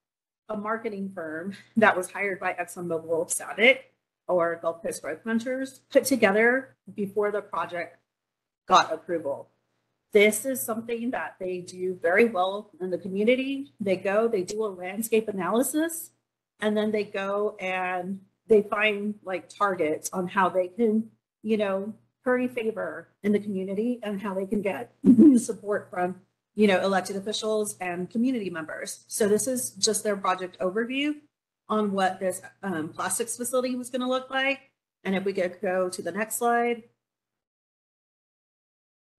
a marketing firm that was hired by ExxonMobil SABIC or Gulf Coast Growth Ventures put together before the project got approval. This is something that they do very well in the community. They do a landscape analysis, and then they go and they find like targets on how they can, curry favor in the community and how they can get support from elected officials and community members. So this is just their project overview on what this plastics facility was going to look like. And if we could go to the next slide.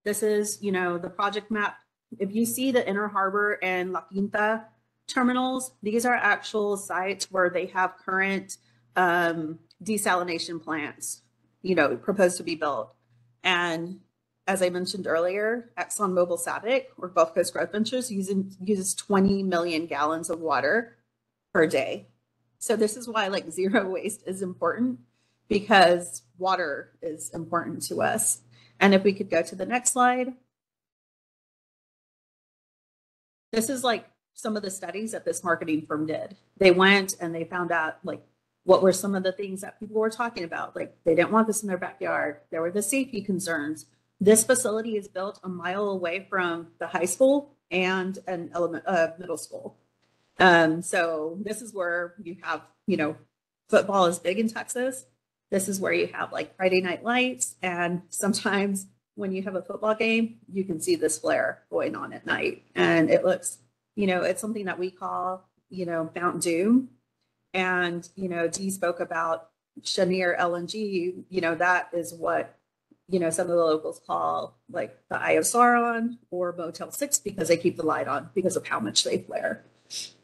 This is, the project map. If you see the Inner Harbor and La Quinta terminals, these are actual sites where they have current desalination plants, proposed to be built. And as I mentioned earlier, ExxonMobil SABIC, or Gulf Coast Growth Ventures, uses 20 million gallons of water per day. So this is why like zero waste is important, because water is important to us. And if we could go to the next slide. This is like some of the studies that this marketing firm did. They went and they found out like what were some of the things that people were talking about. Like they didn't want this in their backyard. There were the safety concerns. This facility is built a mile away from the high school and an middle school. So this is where you have, football is big in Texas. This is where you have like Friday night lights. And sometimes when you have a football game, you can see this flare going on at night. And it looks, it's something that we call, Mount Doom. And, Dee spoke about Cheniere LNG, that is what, some of the locals call like the Eye of Sauron or Motel 6, because they keep the light on because of how much they flare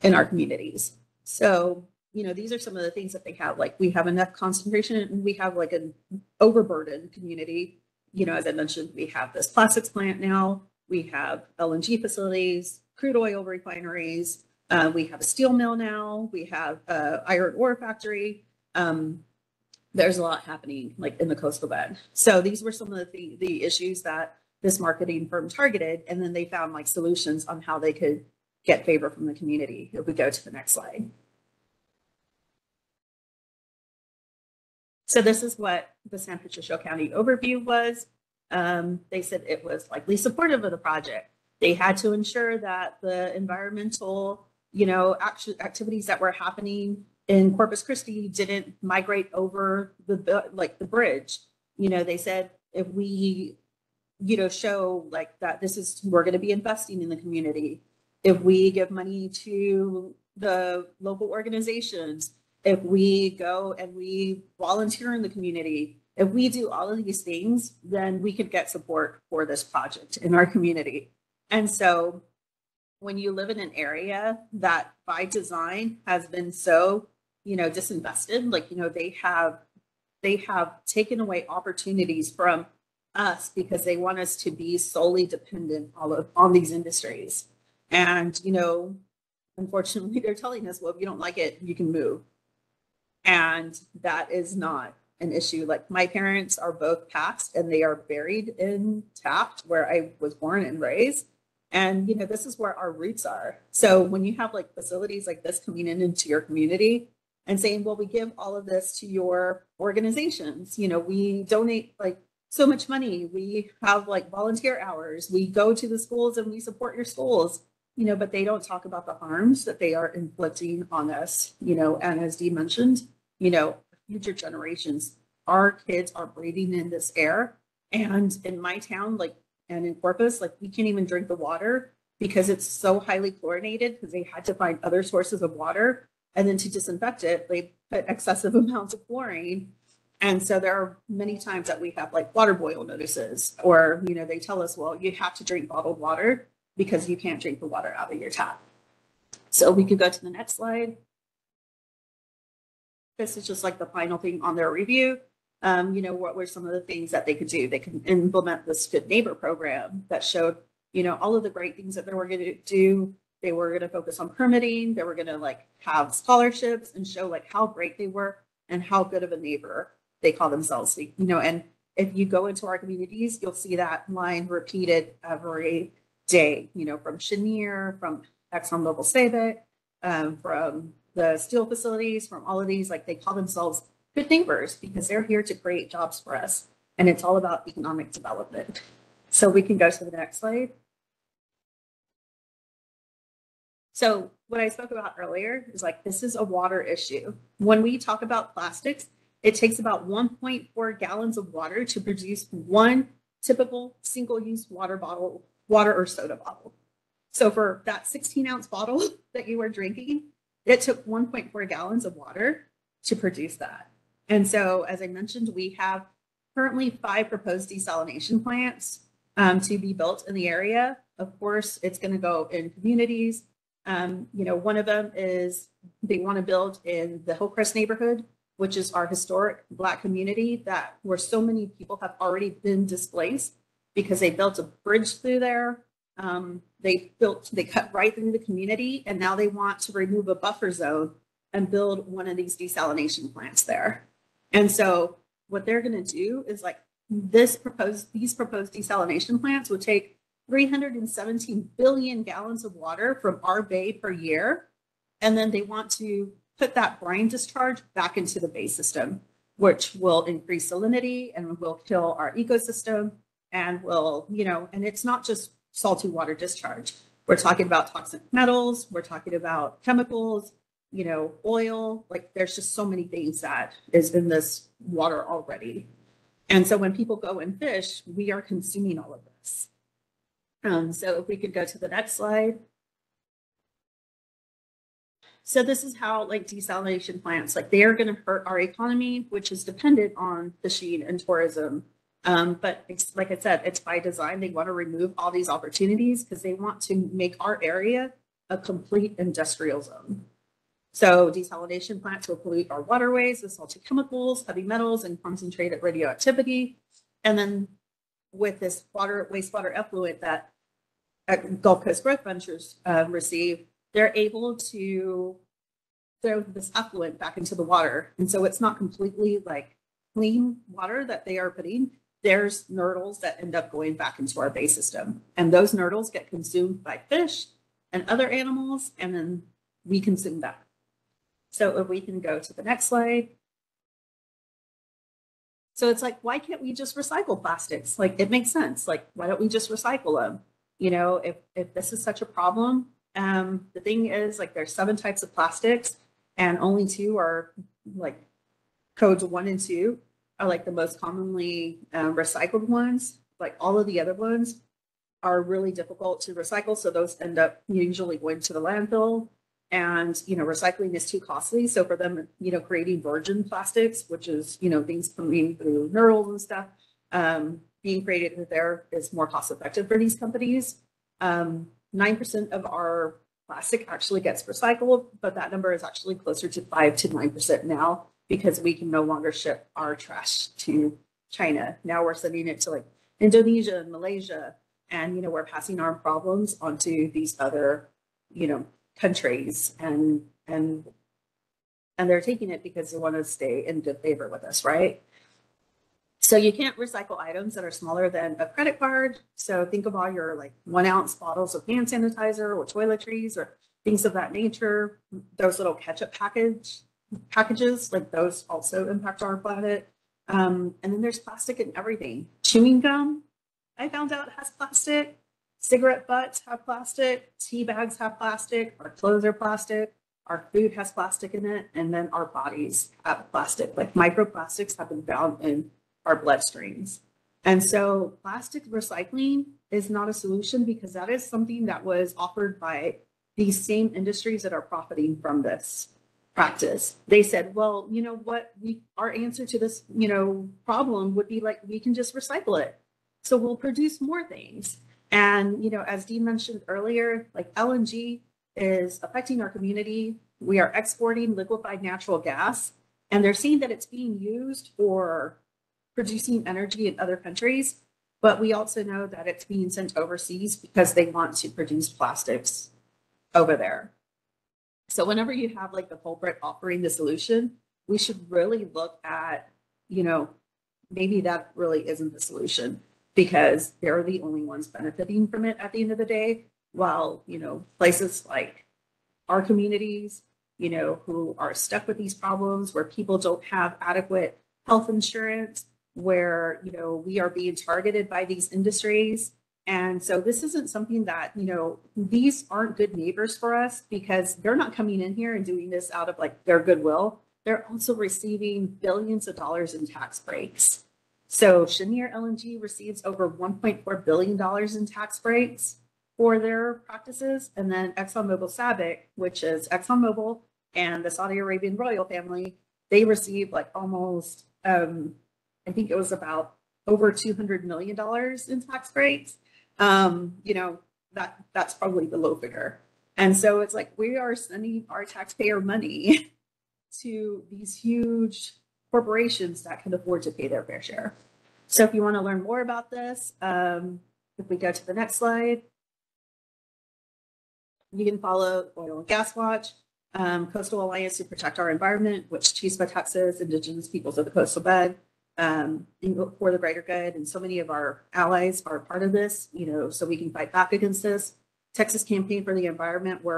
in our communities. So, these are some of the things that they have. Like we have enough concentration and we have like an overburdened community. As I mentioned, we have this plastics plant now, we have LNG facilities, crude oil refineries, we have a steel mill now, we have iron ore factory. There's a lot happening like in the coastal bend. So these were some of the issues that this marketing firm targeted. And then they found like solutions on how they could get favor from the community. If we go to the next slide. So this is what the San Patricio County overview was. They said it was likely supportive of the project. They had to ensure that the environmental, activities that were happening in Corpus Christi didn't migrate over the bridge. They said if we, show like that we're going to be investing in the community. If we give money to the local organizations, if we go and we volunteer in the community, if we do all of these things, then we could get support for this project in our community. And so when you live in an area that by design has been so, disinvested, like, they have taken away opportunities from us because they want us to be solely dependent on these industries. And, unfortunately, they're telling us, well, if you don't like it, you can move. And that is not an issue. Like, my parents are both passed and they are buried in Taft, where I was born and raised. And, this is where our roots are. So when you have like facilities like this coming into your community and saying, well, we give all of this to your organizations, we donate like so much money, we have like volunteer hours, we go to the schools and we support your schools, but they don't talk about the harms that they are inflicting on us, and as Dee mentioned, future generations, our kids are breathing in this air. And in my town, like, and in Corpus, like, we can't even drink the water because it's so highly chlorinated because they had to find other sources of water. And then to disinfect it, they put excessive amounts of chlorine. And so there are many times that we have like water boil notices, or, they tell us, well, you have to drink bottled water because you can't drink the water out of your tap. So we could go to the next slide. This is just like the final thing on their review. What were some of the things that they could do? They can implement this Good Neighbor program that showed, all of the great things that they were going to do. They were going to focus on permitting. They were going to like have scholarships and show like how great they were and how good of a neighbor they call themselves. And if you go into our communities, you'll see that line repeated every day, from Chenier, from ExxonMobil Save from the steel facilities, from all of these, like they call themselves good neighbors because they're here to create jobs for us. And it's all about economic development. So we can go to the next slide. So what I spoke about earlier is like, this is a water issue. When we talk about plastics, it takes about 1.4 gallons of water to produce one typical single-use water or soda bottle. So for that 16-ounce bottle that you were drinking, it took 1.4 gallons of water to produce that. And so, as I mentioned, we have currently 5 proposed desalination plants to be built in the area. Of course, it's going to go in communities. One of them is they want to build in the Hillcrest neighborhood, which is our historic Black community where so many people have already been displaced because they built a bridge through there. They cut right through the community, and now they want to remove a buffer zone and build one of these desalination plants there. And so what they're going to do is like these proposed desalination plants would take 317 billion gallons of water from our bay per year. And then they want to put that brine discharge back into the bay system, which will increase salinity and will kill our ecosystem and will, and it's not just salty water discharge. We're talking about toxic metals. We're talking about chemicals, oil, like there's just so many things that is in this water already. And so when people go and fish, we are consuming all of this. So if we could go to the next slide. So this is how like desalination plants, like they are going to hurt our economy, which is dependent on fishing and tourism. But it's, like I said, it's by design. They want to remove all these opportunities because they want to make our area a complete industrial zone. So desalination plants will pollute our waterways with salty chemicals, heavy metals, and concentrated radioactivity. And then with this wastewater effluent that Gulf Coast Growth Ventures receive, they're able to throw this effluent back into the water. And so it's not completely like clean water that they are putting. There's nurdles that end up going back into our bay system. And those nurdles get consumed by fish and other animals, and then we consume that. So if we can go to the next slide. So it's like, why can't we just recycle plastics? Like, it makes sense. Like, why don't we just recycle them? If this is such a problem, the thing is, like, there's 7 types of plastics, and only 2 are like codes 1 and 2 are like the most commonly recycled ones. Like all of the other ones are really difficult to recycle. So those end up usually going to the landfill. And, you know, recycling is too costly. So for them, you know, creating virgin plastics, which is, you know, things coming through minerals and stuff, being created there is more cost effective for these companies. 9% of our plastic actually gets recycled, but that number is actually closer to 5 to 9% now, because we can no longer ship our trash to China. Now we're sending it to like Indonesia and Malaysia, and, you know, we're passing our problems onto these other, you know, countries, and they're taking it because they want to stay in good favor with us, right? So you can't recycle items that are smaller than a credit card. So think of all your like 1 ounce bottles of hand sanitizer or toiletries or things of that nature. Those little ketchup packages, like those also impact our planet. And then there's plastic in everything. Chewing gum, I found out, has plastic. Cigarette butts have plastic. Tea bags have plastic. Our clothes are plastic. Our food has plastic in it. And then our bodies have plastic. Like microplastics have been found in our bloodstreams. And so plastic recycling is not a solution, because that is something that was offered by these same industries that are profiting from this practice. They said, well, you know what, our answer to this, you know, problem would be like, we can just recycle it. So we'll produce more things. And, you know, as Dean mentioned earlier, like LNG is affecting our community. We are exporting liquefied natural gas, and they're seeing that it's being used for producing energy in other countries. But we also know that it's being sent overseas because they want to produce plastics over there. So whenever you have like the culprit offering the solution, we should really look at, you know, maybe that really isn't the solution, because they're the only ones benefiting from it at the end of the day, while, you know, places like our communities, you know, who are stuck with these problems, where people don't have adequate health insurance, where, you know, we are being targeted by these industries. And so this isn't something that, you know, these aren't good neighbors for us, because they're not coming in here and doing this out of like their goodwill. They're also receiving billions of dollars in tax breaks. So Cheniere LNG receives over $1.4 billion in tax breaks for their practices. And then ExxonMobil SABIC, which is ExxonMobil and the Saudi Arabian royal family, they receive like almost, I think it was about over $200 million in tax breaks. You know, that's probably the low figure. And so it's like, we are sending our taxpayer money to these huge corporations that can afford to pay their fair share. So if you want to learn more about this, if we go to the next slide, you can follow Oil and Gas Watch, Coastal Alliance to Protect Our Environment, which CHISPA, Texas, Indigenous Peoples of the Coastal Bed, for the greater good. And so many of our allies are part of this, you know, so we can fight back against this. Texas Campaign for the Environment, we're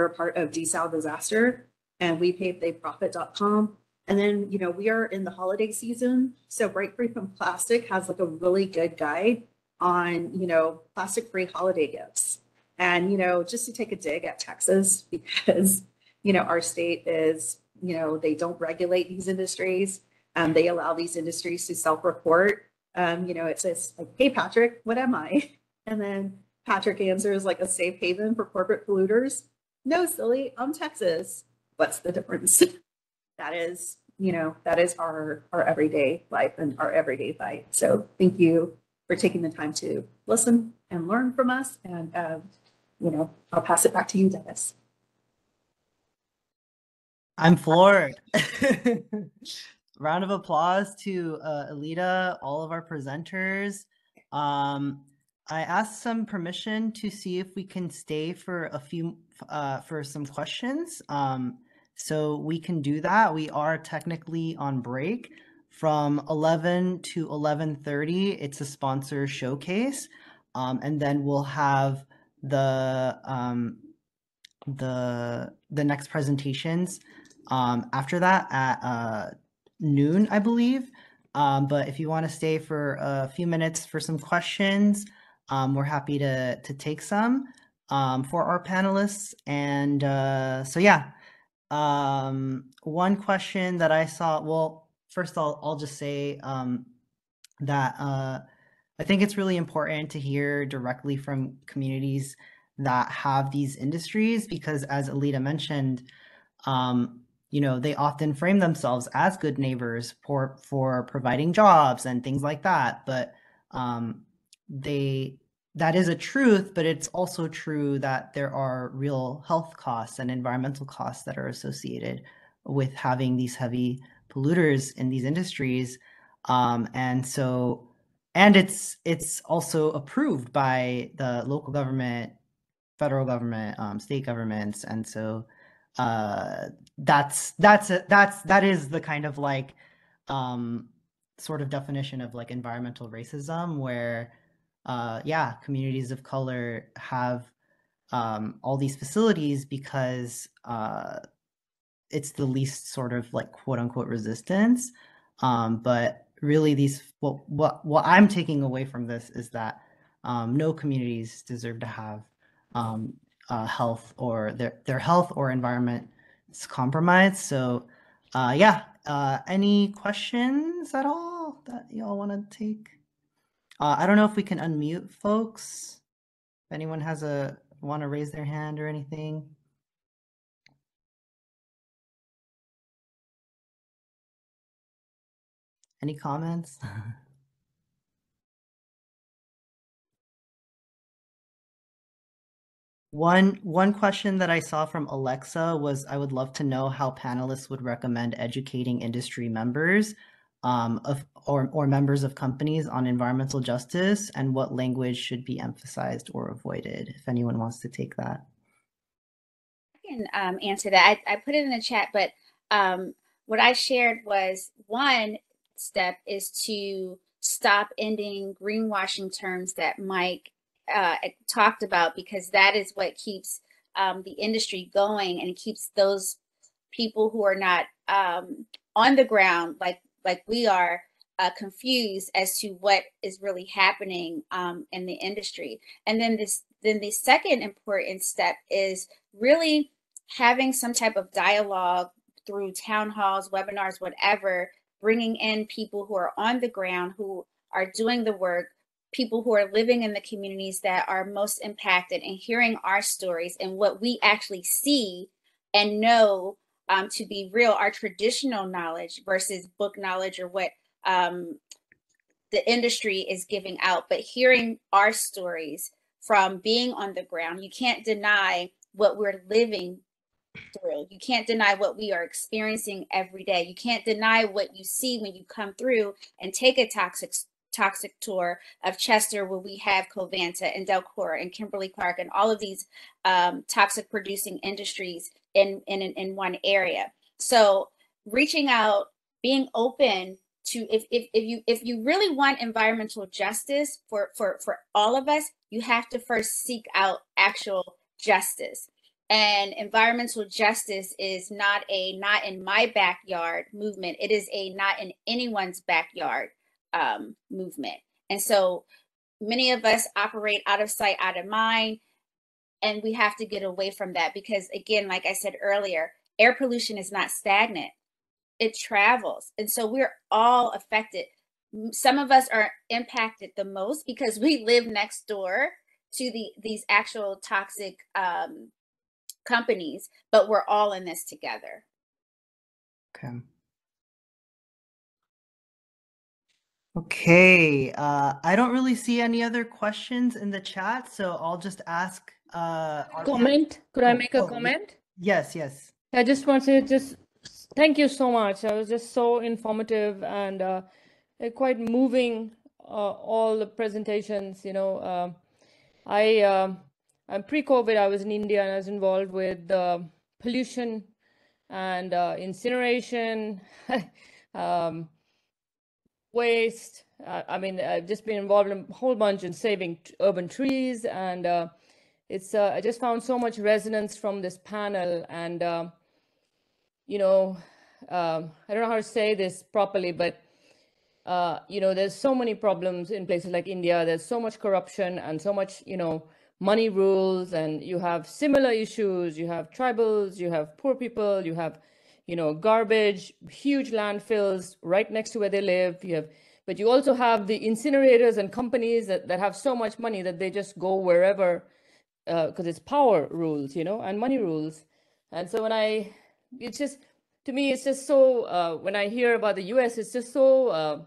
a part of Desal Disaster, and we pavetheyprofit.com. And then, you know, we are in the holiday season. So Break Free from Plastic has like a really good guide on, you know, plastic-free holiday gifts. And, you know, just to take a dig at Texas, because, you know, our state is, you know, they don't regulate these industries. They allow these industries to self-report. You know, it says like, hey, Patrick, what am I? And then Patrick answers like a safe haven for corporate polluters. No, silly, I'm Texas. What's the difference? That is, you know, that is our everyday life and our everyday fight. So thank you for taking the time to listen and learn from us. And, you know, I'll pass it back to you, Dennis. I'm floored. Round of applause to Alita, all of our presenters. I asked some permission to see if we can stay for a few, for some questions. So we can do that. We are technically on break from 11 to 11:30. It's a sponsor showcase. And then we'll have the next presentations after that at noon, I believe. But if you want to stay for a few minutes for some questions, we're happy to take some for our panelists. And so yeah, one question that I saw, well, first I'll just say that I think it's really important to hear directly from communities that have these industries, because as Alita mentioned, they often frame themselves as good neighbors for providing jobs and things like that. But that is a truth, but it's also true that there are real health costs and environmental costs that are associated with having these heavy polluters in these industries. And it's also approved by the local government, federal government, state governments. And so that is the kind of like sort of definition of like environmental racism, where communities of color have all these facilities because it's the least sort of like quote unquote resistance. But really what I'm taking away from this is that no communities deserve to have health or their health or environment is compromised. So any questions at all that y'all want to take? I don't know if we can unmute folks. If anyone want to raise their hand or anything. Any comments? One question that I saw from Alexa was, I would love to know how panelists would recommend educating industry members or members of companies on environmental justice, and what language should be emphasized or avoided, if anyone wants to take that. I can answer that. I put it in the chat, but what I shared was, one step is to stop ending greenwashing terms that Mike talked about, because that is what keeps the industry going, and it keeps those people who are not on the ground like we are confused as to what is really happening in the industry. And then the second important step is really having some type of dialogue through town halls, webinars, whatever, bringing in people who are on the ground, who are doing the work, people who are living in the communities that are most impacted, and hearing our stories and what we actually see and know to be real, our traditional knowledge versus book knowledge or what the industry is giving out. But hearing our stories from being on the ground, you can't deny what we're living through. You can't deny what we are experiencing every day. You can't deny what you see when you come through and take a toxic tour of Chester, where we have Covanta and Delcora and Kimberly Clark and all of these toxic producing industries in one area. So reaching out, being open to, if you really want environmental justice for all of us, you have to first seek out actual justice. And environmental justice is not in my backyard movement. It is a not in anyone's backyard movement. And so many of us operate out of sight, out of mind, and we have to get away from that, because again, like I said earlier, air pollution is not stagnant. It travels. And so we're all affected. Some of us are impacted the most because we live next door to these actual toxic companies, but we're all in this together. Okay, I don't really see any other questions in the chat, so I'll just ask comment. Could I make a comment? Yes. I just want to say thank you so much. It was just so informative and quite moving, all the presentations. I'm pre-COVID, I was in India and I was involved with pollution and incineration, waste. I've just been involved in a whole bunch in saving urban trees, and I just found so much resonance from this panel. And I don't know how to say this properly, but there's so many problems in places like India. There's so much corruption and so much money rules, and you have similar issues. You have tribals, you have poor people, you have garbage, huge landfills right next to where they live. But you also have the incinerators and companies that have so much money that they just go wherever because it's power rules, and money rules. And so it's just, to me, it's just so, when I hear about the US, it's just so,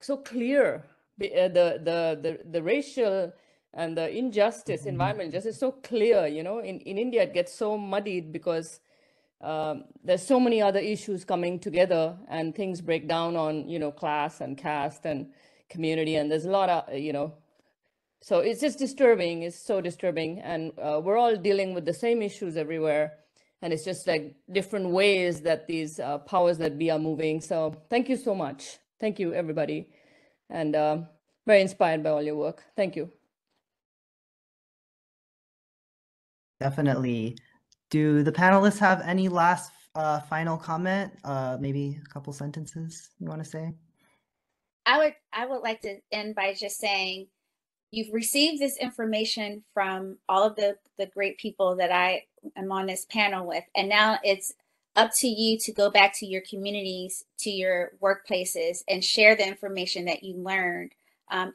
so clear. The racial and the injustice, environment just is so clear, in India, it gets so muddied because there's so many other issues coming together and things break down on, class and caste and community. And there's a lot of, so it's just disturbing. It's so disturbing. And we're all dealing with the same issues everywhere. And it's just like different ways that these powers that be are moving. So thank you so much. Thank you, everybody. And very inspired by all your work. Thank you. Definitely. Do the panelists have any last final comment? Maybe a couple sentences you want to say? I would like to end by just saying, you've received this information from all of the great people that I am on this panel with, and now it's up to you to go back to your communities, to your workplaces, and share the information that you learned.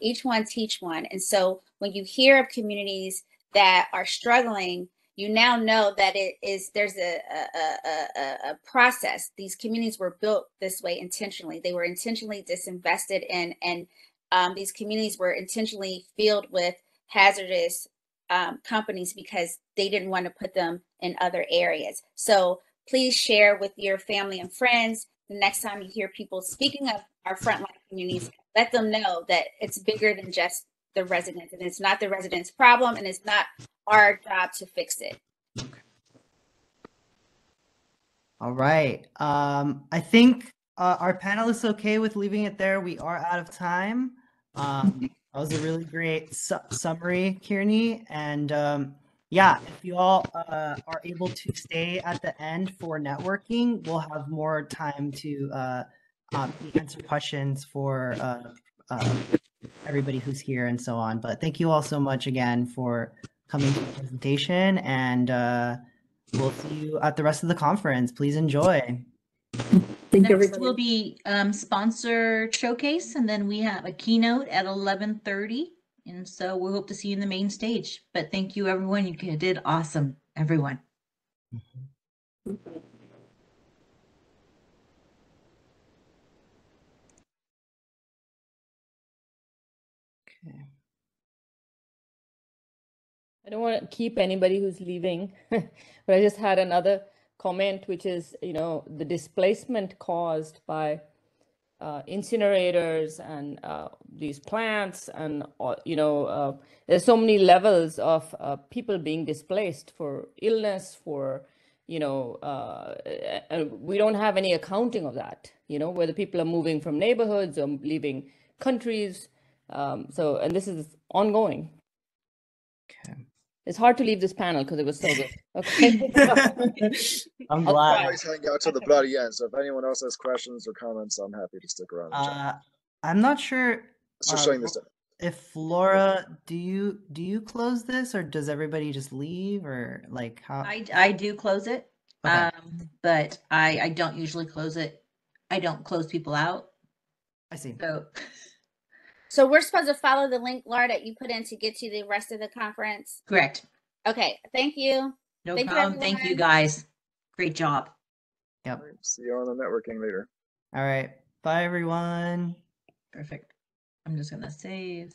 Each one teach one. And so when you hear of communities that are struggling, you now know that there's a process. These communities were built this way intentionally. They were intentionally disinvested in, and these communities were intentionally filled with hazardous companies because they didn't want to put them in other areas. So please share with your family and friends. The next time you hear people speaking of our frontline communities, let them know that it's bigger than just the residents, and it's not the residents' problem, and it's not our job to fix it. All right. I think our panelists okay with leaving it there. We are out of time. That was a really great summary, Kearney. And yeah, if you all are able to stay at the end for networking, we'll have more time to answer questions for everybody who's here and so on. But thank you all so much again for coming to the presentation, and we'll see you at the rest of the conference. Please enjoy. Next will be sponsor showcase, and then we have a keynote at 11:30. And so we hope to see you in the main stage. But thank you, everyone. You did awesome, everyone. Okay. I don't want to keep anybody who's leaving, but I just had another comment, which is, the displacement caused by incinerators and these plants, and there's so many levels of people being displaced for illness, for and we don't have any accounting of that, whether people are moving from neighborhoods or leaving countries. And this is ongoing. Okay. It's hard to leave this panel because it was so good. Okay. I'm glad. Always hang out till the bloody end. So if anyone else has questions or comments, I'm happy to stick around and chat. I'm not sure. So shutting this down. If Laura, do you close this, or does everybody just leave, or like how? I do close it, Okay. but I don't usually close it. I don't close people out. I see. So we're supposed to follow the link, Laura, that you put in to get to the rest of the conference? Correct. Okay, thank you. No problem. Thank you, guys. Great job. Yep. Right, see you on the networking later. All right. Bye, everyone. Perfect. I'm just going to save.